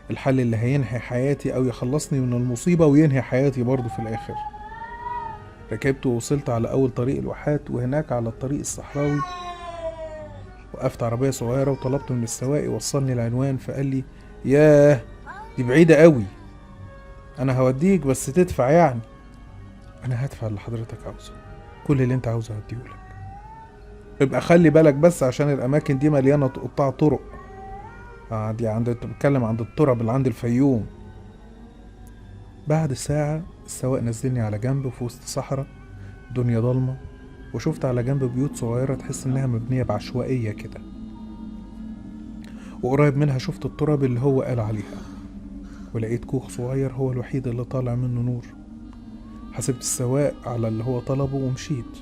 الحل اللي هينهي حياتي او يخلصني من المصيبة وينهي حياتي برضو في الاخر. ركبت ووصلت على اول طريق الواحات، وهناك على الطريق الصحراوي وقفت عربية صغيرة وطلبت من السواق يوصلني العنوان. فقال لي ياه دي بعيدة قوي، انا هوديك بس تدفع يعني. انا هدفع اللي حضرتك عاوزه، كل اللي انت عاوزه هديهولك. ابقى خلي بالك بس عشان الاماكن دي مليانة قطاع طرق. دي انت بتتكلم عند التراب اللي عند الفيوم. بعد ساعة السواق نزلني على جنب في وسط صحراء، دنيا ضلمة، وشفت على جنب بيوت صغيرة تحس انها مبنية بعشوائية كده، وقريب منها شفت التراب اللي هو قال عليها، ولقيت كوخ صغير هو الوحيد اللي طالع منه نور. حسبت السواق على اللي هو طلبه ومشيت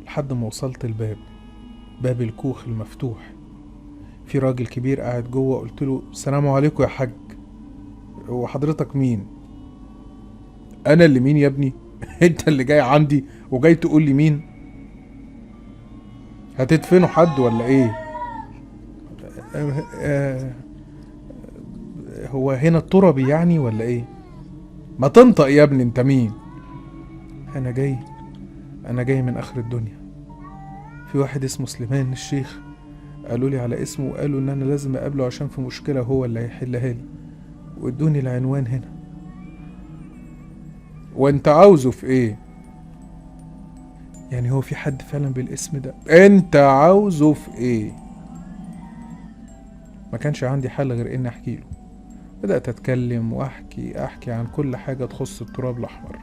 لحد ما وصلت باب الكوخ المفتوح. في راجل كبير قاعد جوه. قلت له السلام عليكم يا حاج، هو حضرتك مين؟ انا اللي مين يا ابني؟ انت اللي جاي عندي وجاي تقول لي مين؟ هتدفنوا حد ولا ايه؟ هو هنا التربي يعني ولا ايه؟ ما تنطق يا ابني، انت مين؟ انا جاي من اخر الدنيا. في واحد اسمه سليمان الشيخ، قالوا لي على اسمه وقالوا ان انا لازم اقابله عشان في مشكلة هو اللي هيحلها لي، وادوني العنوان هنا. وانت عاوزه في ايه؟ يعني هو في حد فعلا بالاسم ده؟ انت عاوزه في ايه؟ ما كانش عندي حل غير اني احكي له. بدأت اتكلم واحكي عن كل حاجة تخص التراب الاحمر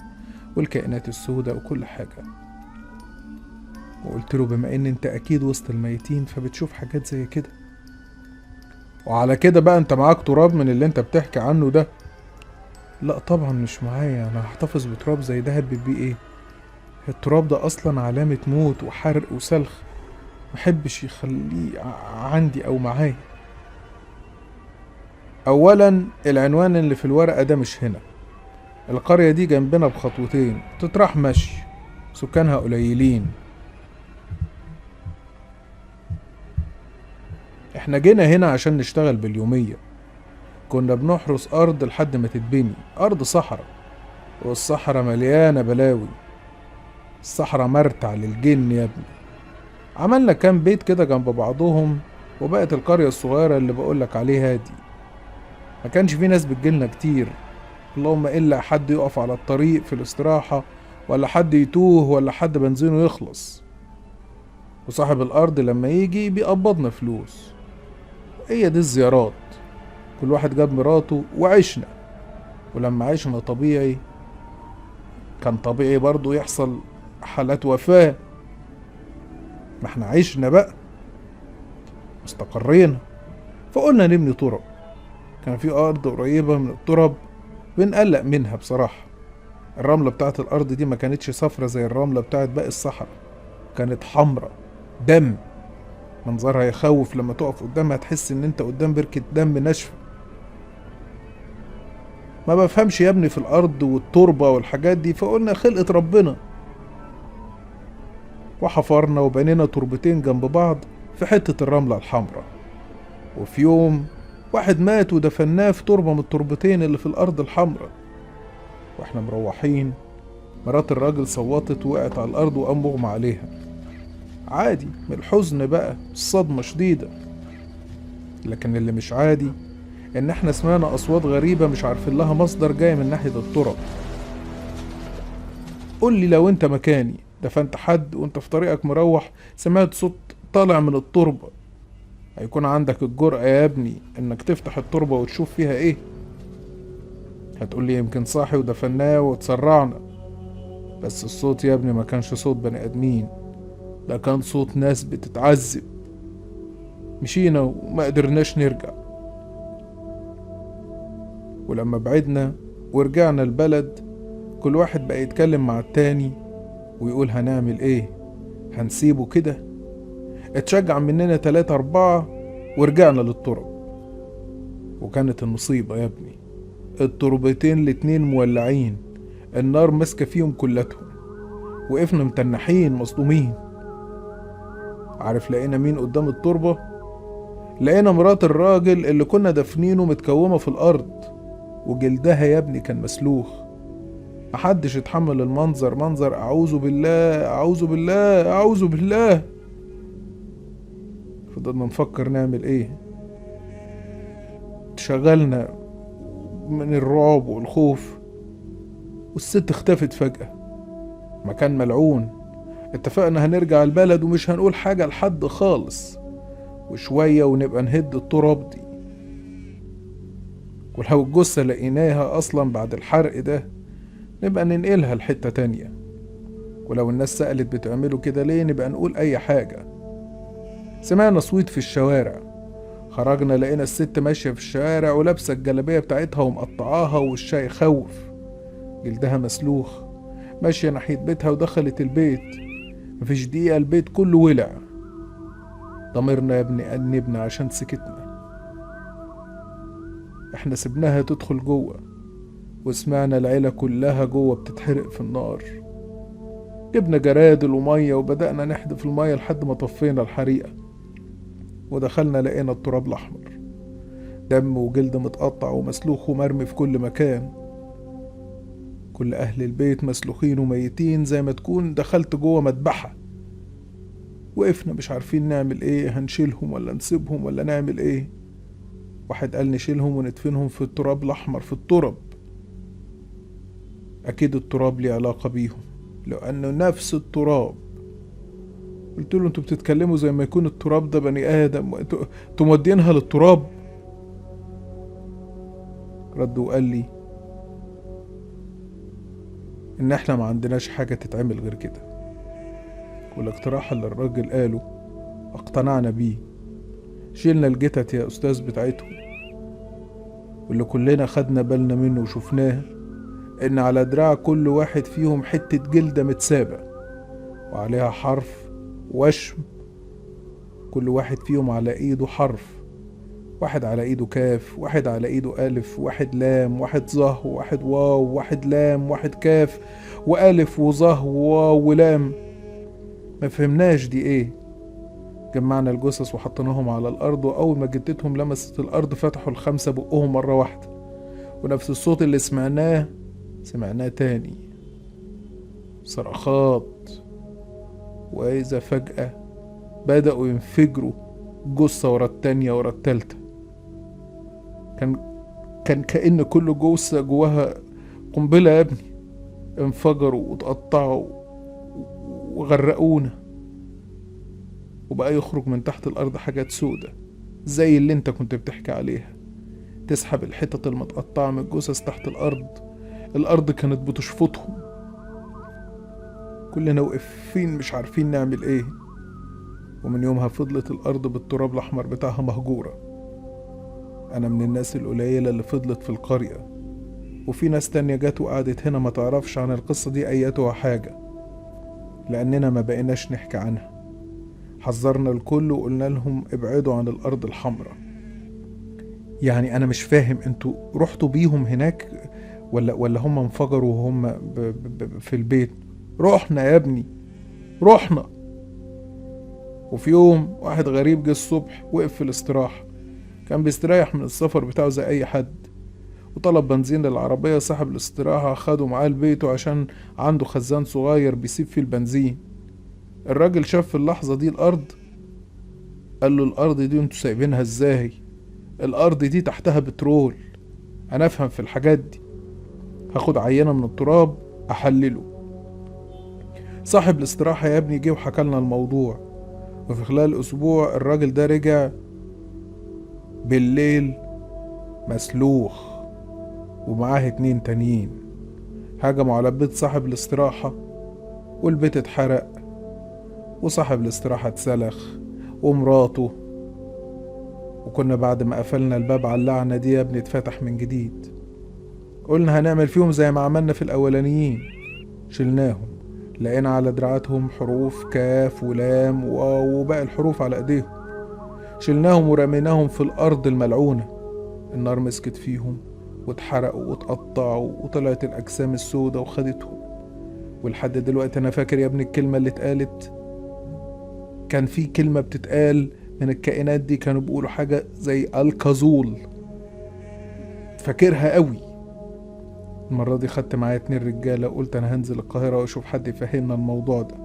والكائنات السوداء وكل حاجة. وقلت له بما ان انت اكيد وسط الميتين فبتشوف حاجات زي كده، وعلى كده بقى انت معاك تراب من اللي انت بتحكي عنه ده؟ لا طبعا مش معايا، انا هحتفظ بتراب زي ده هبب بيه ايه؟ التراب ده اصلا علامة موت وحرق وسلخ، محبش يخليه عندي او معايا. اولا العنوان اللي في الورقة ده مش هنا، القرية دي جنبنا بخطوتين، تطرح مشي، سكانها قليلين. احنا جينا هنا عشان نشتغل باليومية، كنا بنحرس ارض لحد ما تتبني، ارض صحراء، والصحراء مليانة بلاوي، الصحراء مرتع للجن يا ابني. عملنا كام بيت كده جنب بعضهم وبقت القرية الصغيرة اللي بقولك عليها دي. ما كانش في ناس بتجيلنا كتير، اللهم إلا حد يقف على الطريق في الاستراحة، ولا حد يتوه، ولا حد بنزينه يخلص، وصاحب الأرض لما يجي بيقبضنا فلوس. هي دي الزيارات، كل واحد جاب مراته وعشنا. ولما عشنا طبيعي كان طبيعي برضو يحصل حالات وفاة. ما احنا عشنا بقى استقرينا، فقلنا نبني تراب. كان في أرض قريبة من التراب بنقلق منها بصراحة. الرملة بتاعت الأرض دي ما كانتش صفرة زي الرملة بتاعت باقي الصحراء، كانت حمرة دم، منظرها يخوف. لما تقف قدامها تحس ان انت قدام بركة دم ناشفة. ما بفهمش يا ابني في الأرض والتربة والحاجات دي، فقلنا خلقة ربنا. وحفرنا وبنينا تربتين جنب بعض في حتة الرملة الحمراء. وفي يوم واحد مات ودفناه في تربة من التربتين اللي في الأرض الحمراء. واحنا مروحين مرات الراجل صوتت وقعت على الأرض وقام مغمى عليها. عادي من الحزن بقى، الصدمة شديدة. لكن اللي مش عادي ان احنا سمعنا أصوات غريبة مش عارفين لها مصدر جاية من ناحية التراب. قول لي لو انت مكاني دفنت حد وانت في طريقك مروح سمعت صوت طالع من التربة، هيكون عندك الجرأة يا ابني انك تفتح التربة وتشوف فيها ايه؟ هتقولي يمكن صاحي ودفناه وتسرعنا، بس الصوت يا ابني ما كانش صوت بني ادمين، ده كان صوت ناس بتتعذب. مشينا وما قدرناش نرجع، ولما بعدنا ورجعنا البلد كل واحد بقى يتكلم مع التاني ويقول هنعمل ايه، هنسيبه كده؟ اتشجع مننا 3 4 ورجعنا للترب. وكانت المصيبة يا ابني التربتين الاتنين مولعين، النار ماسكة فيهم كلتهم. وقفنا متنحين مصدومين. عارف لقينا مين قدام التربة؟ لقينا مرات الراجل اللي كنا دفنينه متكومة في الأرض، وجلدها يا ابني كان مسلوخ. محدش يتحمل المنظر، منظر أعوذ بالله أعوذ بالله أعوذ بالله. فضلنا نفكر نعمل ايه. اتشغلنا من الرعب والخوف، والست اختفت فجأة. مكان ملعون. اتفقنا هنرجع البلد ومش هنقول حاجة لحد خالص، وشوية ونبقى نهد التراب دي. ولو الجثة لقيناها أصلا بعد الحرق ده نبقى ننقلها لحتة تانية. ولو الناس سألت بتعملوا كده ليه نبقى نقول أي حاجة. سمعنا صويت في الشوارع، خرجنا لقينا الست ماشية في الشارع ولابسة الجلابية بتاعتها ومقطعاها ووشها يخوف، جلدها مسلوخ، ماشية ناحية بيتها ودخلت البيت. مفيش دقيقة البيت كله ولع. ضميرنا يا ابني أنبنا عشان سكتنا. احنا سبناها تدخل جوه، وسمعنا العيلة كلها جوه بتتحرق في النار. جبنا جرادل ومية وبدأنا نحدف المية لحد ما طفينا الحريقة. ودخلنا لقينا التراب الأحمر، دم وجلد متقطع ومسلوخ ومرمي في كل مكان. كل أهل البيت مسلوخين وميتين زي ما تكون دخلت جوه مذبحة. وقفنا مش عارفين نعمل ايه، هنشيلهم ولا نسيبهم ولا نعمل ايه. واحد قال نشيلهم وندفنهم في التراب الأحمر في التراب. أكيد التراب ليه علاقة بيهم لأنه نفس التراب. قلت له انتوا بتتكلموا زي ما يكون التراب ده بني آدم، انتوا مودينها للتراب. رد وقال لي ان احنا ما عندناش حاجة تتعمل غير كده. والاقتراح اللي الراجل قاله اقتنعنا بيه. شيلنا الجتت يا أستاذ بتاعتهم، واللي كلنا خدنا بالنا منه وشفناه ان على دراع كل واحد فيهم حتة جلدة متسابة وعليها حرف وشم. كل واحد فيهم على ايده حرف، واحد على ايده كاف، واحد على ايده ألف، واحد لام، واحد ظه، واحد واو، واحد لام، واحد كاف وألف وظه وواو ولام. ما فهمناش دي ايه. جمعنا الجثث وحطيناهم على الأرض، وأول ما جدتهم لمست الأرض فتحوا ال5 بقهم مرة واحدة، ونفس الصوت اللي سمعناه تاني، صرخات. وإذا فجأة بدأوا ينفجروا جثة ورا التانية ورا التالتة. كان كأن كل جثة جواها قنبلة يا ابني. انفجروا وتقطعوا وغرقونا، وبقى يخرج من تحت الأرض حاجات سودة زي اللي انت كنت بتحكي عليها، تسحب الحتت المتقطعة من الجثث تحت الأرض كانت بتشفطهم. كلنا واقفين مش عارفين نعمل ايه. ومن يومها فضلت الأرض بالتراب الأحمر بتاعها مهجورة. أنا من الناس القليلة اللي فضلت في القرية، وفي ناس تانية جات وقعدت هنا ما تعرفش عن القصة دي أياتها حاجة، لأننا ما بقيناش نحكي عنها. حذرنا الكل وقلنا لهم ابعدوا عن الأرض الحمراء. يعني أنا مش فاهم، انتوا رحتوا بيهم هناك ولا هم انفجروا وهم في البيت؟ رحنا يا ابني، رحنا. وفي يوم واحد غريب جه الصبح وقف في الاستراحة، كان بيستريح من السفر بتاعه زي أي حد، وطلب بنزين للعربية. صاحب الاستراحة خده معاه لبيته عشان عنده خزان صغير بيسيب فيه البنزين. الراجل شاف في اللحظة دي الأرض، قال له الأرض دي انتوا سايبينها ازاي؟ الأرض دي تحتها بترول، أنا أفهم في الحاجات دي، هاخد عينة من التراب أحلله. صاحب الاستراحة يا ابني جه وحكالنا الموضوع، وفي خلال أسبوع الراجل ده رجع بالليل مسلوخ ومعاه 2 تانيين هجموا على بيت صاحب الاستراحة، والبيت اتحرق وصاحب الاستراحة اتسلخ ومراته. وكنا بعد ما قفلنا الباب على اللعنة دي يا ابني اتفتح من جديد. قلنا هنعمل فيهم زي ما عملنا في الأولانيين، شلناهم لقينا على دراعاتهم حروف كاف ولام وباقي الحروف على ايديهم. شلناهم ورميناهم في الأرض الملعونة. النار مسكت فيهم واتحرقوا واتقطعوا وطلعت الأجسام السودة وخدتهم. ولحد دلوقتي أنا فاكر يا ابني الكلمة اللي اتقالت. كان في كلمة بتتقال من الكائنات دي، كانوا بيقولوا حاجة زي الكازول، فاكرها قوي. المرة دي خدت معايا 2 رجالة وقلت أنا هنزل القاهرة وأشوف حد يفهمنا الموضوع ده،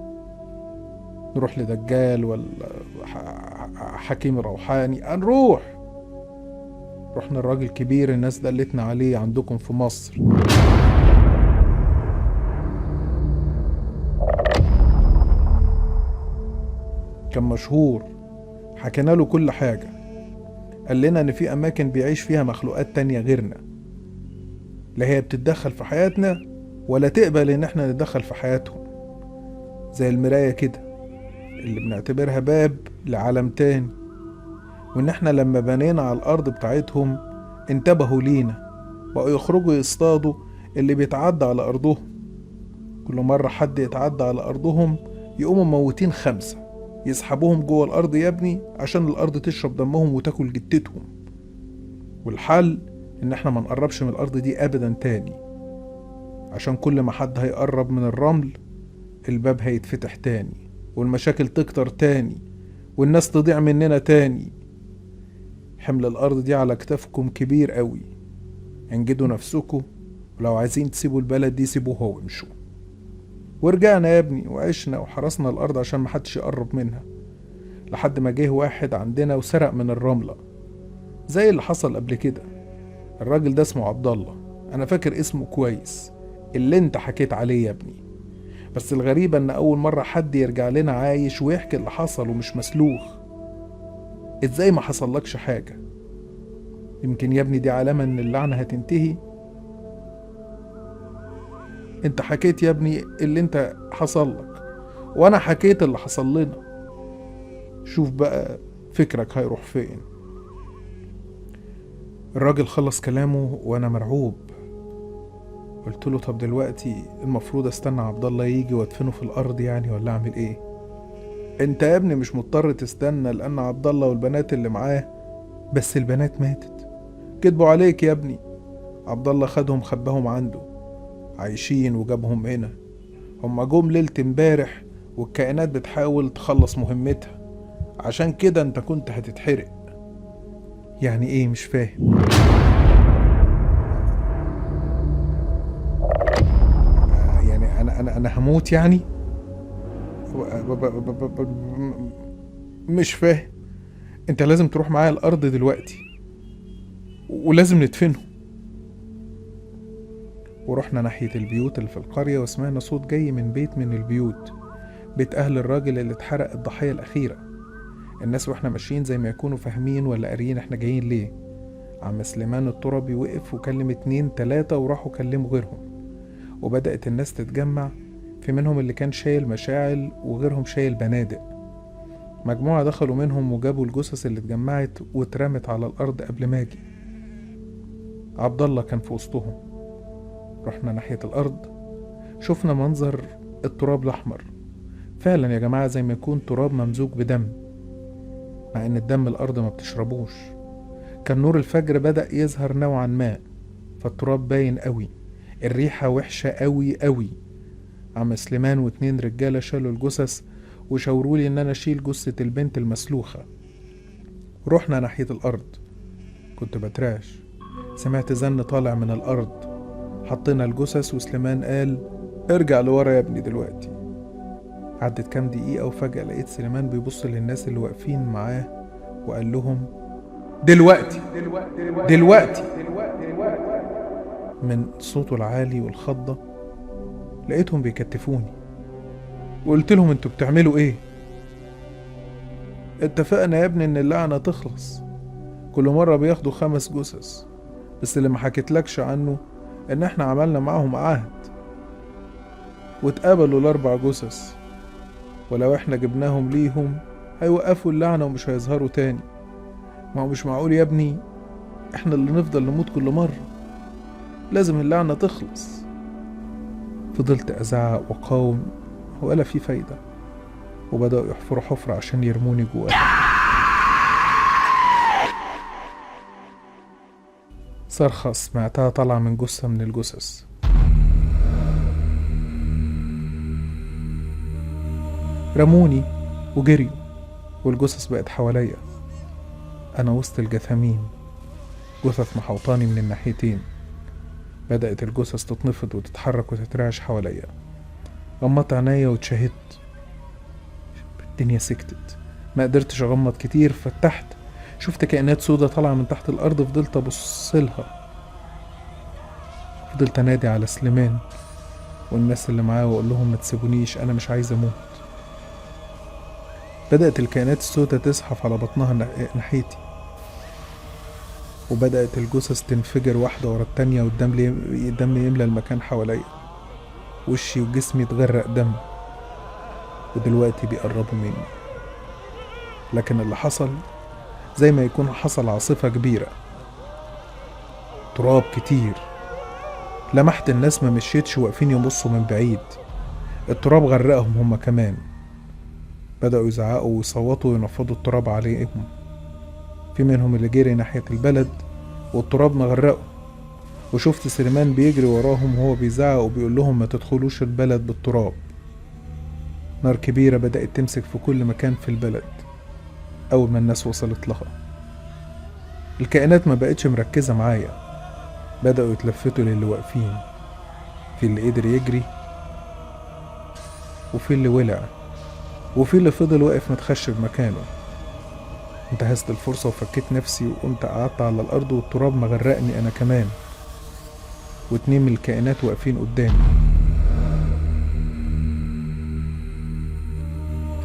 نروح لدجال ولا حكيم روحاني، هنروح. رحنا الراجل كبير الناس دلتنا عليه عندكم في مصر. كان مشهور، حكينا له كل حاجة. قال لنا ان في اماكن بيعيش فيها مخلوقات تانية غيرنا، لا هي بتتدخل في حياتنا ولا تقبل ان احنا نتدخل في حياتهم. زي المراية كده اللي بنعتبرها باب لعالم تاني، وان احنا لما بنينا على الارض بتاعتهم انتبهوا لينا، بقوا يخرجوا يصطادوا اللي بيتعدى على ارضهم. كل مرة حد يتعدى على ارضهم يقوموا موتين 5 يسحبوهم جوه الارض يا ابني عشان الارض تشرب دمهم وتاكل جتتهم. والحل ان احنا ما نقربش من الارض دي ابدا تاني، عشان كل ما حد هيقرب من الرمل الباب هيتفتح تاني والمشاكل تكتر تاني والناس تضيع مننا تاني. حمل الارض دي على كتافكم كبير قوي، انجدوا نفسكم، ولو عايزين تسيبوا البلد دي سيبوها وامشوا. ورجعنا يا ابني وعشنا وحرسنا الارض عشان محدش يقرب منها، لحد ما جه واحد عندنا وسرق من الرملة زي اللي حصل قبل كده. الراجل ده اسمه عبد الله، انا فاكر اسمه كويس، اللي انت حكيت عليه يا ابني. بس الغريبة ان اول مرة حد يرجع لنا عايش ويحكي اللي حصل ومش مسلوخ. ازاي ما حصلكش حاجة؟ يمكن يا ابني دي علامة ان اللعنة هتنتهي. انت حكيت يا ابني اللي انت حصل لك، وانا حكيت اللي حصل لنا. شوف بقى فكرك هيروح فين. الراجل خلص كلامه وانا مرعوب. قلت له طب دلوقتي المفروض استنى عبد الله يجي وادفنه في الارض يعني، ولا اعمل ايه؟ انت يا ابني مش مضطر تستنى، لان عبد الله والبنات اللي معاه، بس البنات ماتت، كدبوا عليك يا ابني. عبد الله خدهم خباهم عنده عايشين وجابهم هنا. هما جم ليلة امبارح والكائنات بتحاول تخلص مهمتها، عشان كده انت كنت هتتحرق. يعني ايه؟ مش فاهم. يعني انا هموت يعني؟ مش فاهم. انت لازم تروح معايا الارض دلوقتي ولازم ندفنه. ورحنا ناحية البيوت اللي في القرية وسمعنا صوت جاي من بيت من البيوت، بيت أهل الراجل اللي اتحرق الضحية الأخيرة. الناس واحنا ماشيين زي ما يكونوا فاهمين ولا قاريين احنا جايين ليه. عم سليمان التربي وقف وكلم 2 3 وراحوا كلموا غيرهم، وبدأت الناس تتجمع، في منهم اللي كان شايل مشاعل وغيرهم شايل بنادق. مجموعة دخلوا منهم وجابوا الجثث اللي اتجمعت واترمت على الأرض قبل ما اجي. عبد الله كان في وسطهم. رحنا ناحية الأرض، شفنا منظر التراب الأحمر فعلا يا جماعة، زي ما يكون تراب ممزوج بدم، مع ان الدم الأرض ما بتشربوش. كان نور الفجر بدأ يظهر نوعا ما، فالتراب باين قوي، الريحة وحشة قوي قوي. عم سليمان و2 رجالة شالوا الجثث وشاورولي ان انا اشيل جثة البنت المسلوخة. رحنا ناحية الأرض، كنت بتراش، سمعت زن طالع من الأرض. حطينا الجثث وسليمان قال ارجع لورا يا ابني دلوقتي. عدت كام دقيقة وفجأة لقيت سليمان بيبص للناس اللي واقفين معاه وقال لهم دلوقتي دلوقتي. من صوته العالي والخضة لقيتهم بيكتفوني، وقلت لهم انتوا بتعملوا ايه؟ اتفقنا يا ابني ان اللعنة تخلص، كل مرة بياخدوا 5 جثث، بس اللي ما حكيتلكش عنه ان احنا عملنا معاهم عهد واتقابلوا ال4 جثث، ولو احنا جبناهم ليهم هيوقفوا اللعنة ومش هيظهروا تاني. ما هو مش معقول يا ابني احنا اللي نفضل نموت كل مرة، لازم اللعنة تخلص. فضلت ازعق واقاوم ولا في فايدة، وبدأوا يحفروا حفرة عشان يرموني جواها. صرخة سمعتها طالعة من جثة من الجثث. رموني وجريوا والجثث بقت حواليا، أنا وسط الجثامين، جثث محوطاني من الناحيتين. بدأت الجثث تتنفض وتتحرك وتترعش حواليا. غمضت عينيا واتشهدت، الدنيا سكتت، ما قدرتش أغمض كتير. فتحت شفت كائنات سودة طالعة من تحت الأرض، فضلت أبصلها، فضلت أنادي على سليمان والناس اللي معاه وأقول لهم ما تسيبونيش، أنا مش عايز أموت. بدأت الكائنات السودة تزحف على بطنها ناحيتي، وبدأت الجثث تنفجر واحدة ورا التانية، والدم يملى المكان حواليا، وشي وجسمي اتغرق دم، ودلوقتي بيقربوا مني. لكن اللي حصل زي ما يكون حصل عاصفة كبيرة، تراب كتير. لمحت الناس ما مشيتش واقفين يبصوا من بعيد، التراب غرقهم هم كمان. بدأوا يزعقوا ويصوتوا وينفضوا التراب عليهم. في منهم اللي جري ناحية البلد والتراب مغرقه، وشفت سليمان بيجري وراهم وهو بيزعق وبيقول لهم ما تدخلوش البلد بالتراب. نار كبيرة بدأت تمسك في كل مكان في البلد أول ما الناس وصلت لها. الكائنات ما بقتش مركزة معايا، بدأوا يتلفتوا للي واقفين، في اللي قدر يجري وفي اللي ولع وفي اللي فضل واقف متخشب مكانه. انتهزت الفرصة وفكيت نفسي وقمت قعدت على الأرض، والتراب مغرقني أنا كمان، واتنين من الكائنات واقفين قدامي.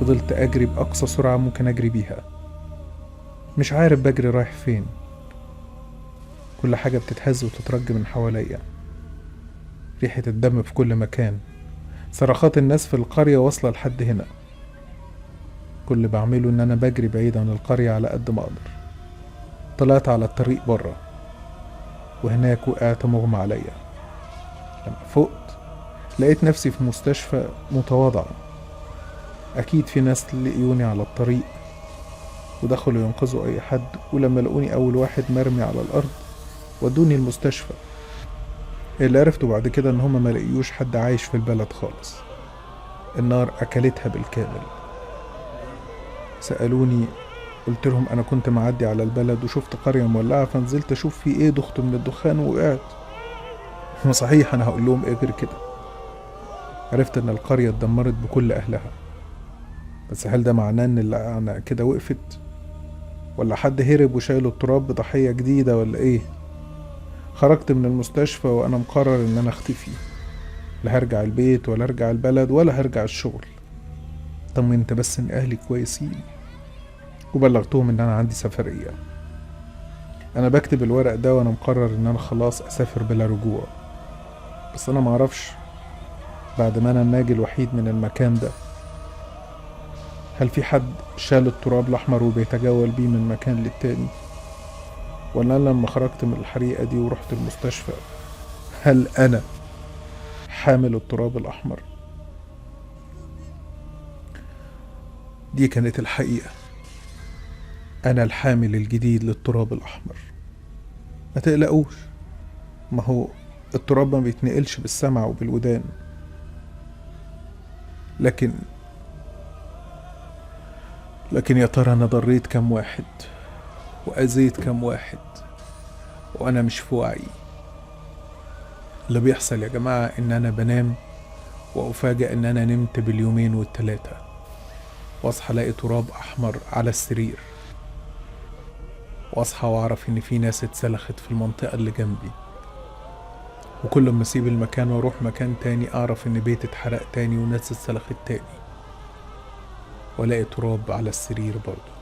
فضلت أجري بأقصى سرعة ممكن أجري بيها، مش عارف بجري رايح فين. كل حاجة بتتهز وتترج من حواليا، ريحة الدم في كل مكان، صرخات الناس في القرية واصلة لحد هنا. كل اللي بعمله ان انا بجري بعيد عن القرية على قد ما اقدر. طلعت على الطريق برا، وهناك وقعت مغمى عليا. لما فقت لقيت نفسي في مستشفى متواضعة. اكيد في ناس لقيوني على الطريق ودخلوا ينقذوا اي حد، ولما لقوني اول واحد مرمي على الارض ودوني المستشفى. اللي عرفته بعد كده ان هما ما لقيوش حد عايش في البلد خالص، النار اكلتها بالكامل. سألوني، قلت لهم انا كنت معدي على البلد وشفت قرية مولعة، فنزلت اشوف في ايه، دخت من الدخان ووقعت. صحيح انا هقول لهم ايه غير كده؟ عرفت ان القرية اتدمرت بكل اهلها، بس هل ده معناه ان اللعنة كده وقفت؟ ولا حد هرب وشايله التراب بضحية جديدة ولا ايه؟ خرجت من المستشفى وانا مقرر ان انا اختفي، لا هرجع البيت ولا هرجع البلد ولا هرجع الشغل. طمنت بس ان اهلي كويسين، وبلغتهم ان انا عندي سفرية. انا بكتب الورق ده وانا مقرر ان انا خلاص اسافر بلا رجوع، بس انا معرفش بعد ما انا الناجي الوحيد من المكان ده، هل في حد شال التراب الاحمر وبيتجول بيه من مكان للتاني؟ ولا أنا لما خرجت من الحريقة دي ورحت المستشفى هل أنا حامل التراب الأحمر؟ دي كانت الحقيقة، أنا الحامل الجديد للتراب الأحمر. ما تقلقوش، ما هو التراب ما بيتنقلش بالسمع وبالودان، لكن يا ترى أنا ضريت كم واحد وأذيت كم واحد وأنا مش في وعي. اللي بيحصل يا جماعة إن أنا بنام وأفاجأ إن أنا نمت باليومين والتلاتة، وأصحى ألاقي تراب أحمر على السرير، وأصحى وأعرف إن في ناس اتسلخت في المنطقة اللي جنبي، وكل ما أسيب المكان وأروح مكان تاني أعرف إن بيت اتحرق تاني وناس اتسلخت تاني، وألاقي تراب على السرير برضه.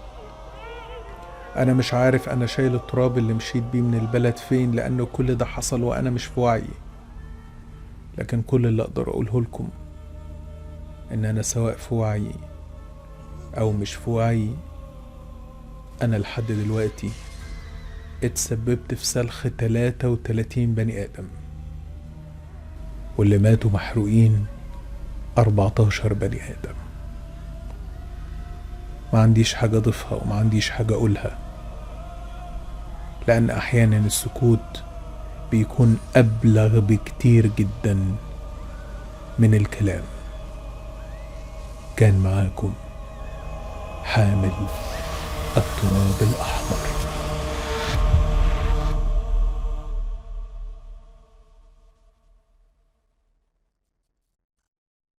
أنا مش عارف أنا شايل التراب اللي مشيت بيه من البلد فين، لأنه كل ده حصل وأنا مش في وعي. لكن كل اللي أقدر أقوله لكم إن أنا سواء في وعي أو مش في وعي، أنا لحد دلوقتي اتسببت في سلخ 33 بني آدم، واللي ماتوا محروقين 14 بني آدم. ما عنديش حاجة أضيفها وما عنديش حاجة أقولها، لأن أحيانا السكوت بيكون أبلغ بكتير جدا من الكلام. كان معاكم حامل التراب الأحمر.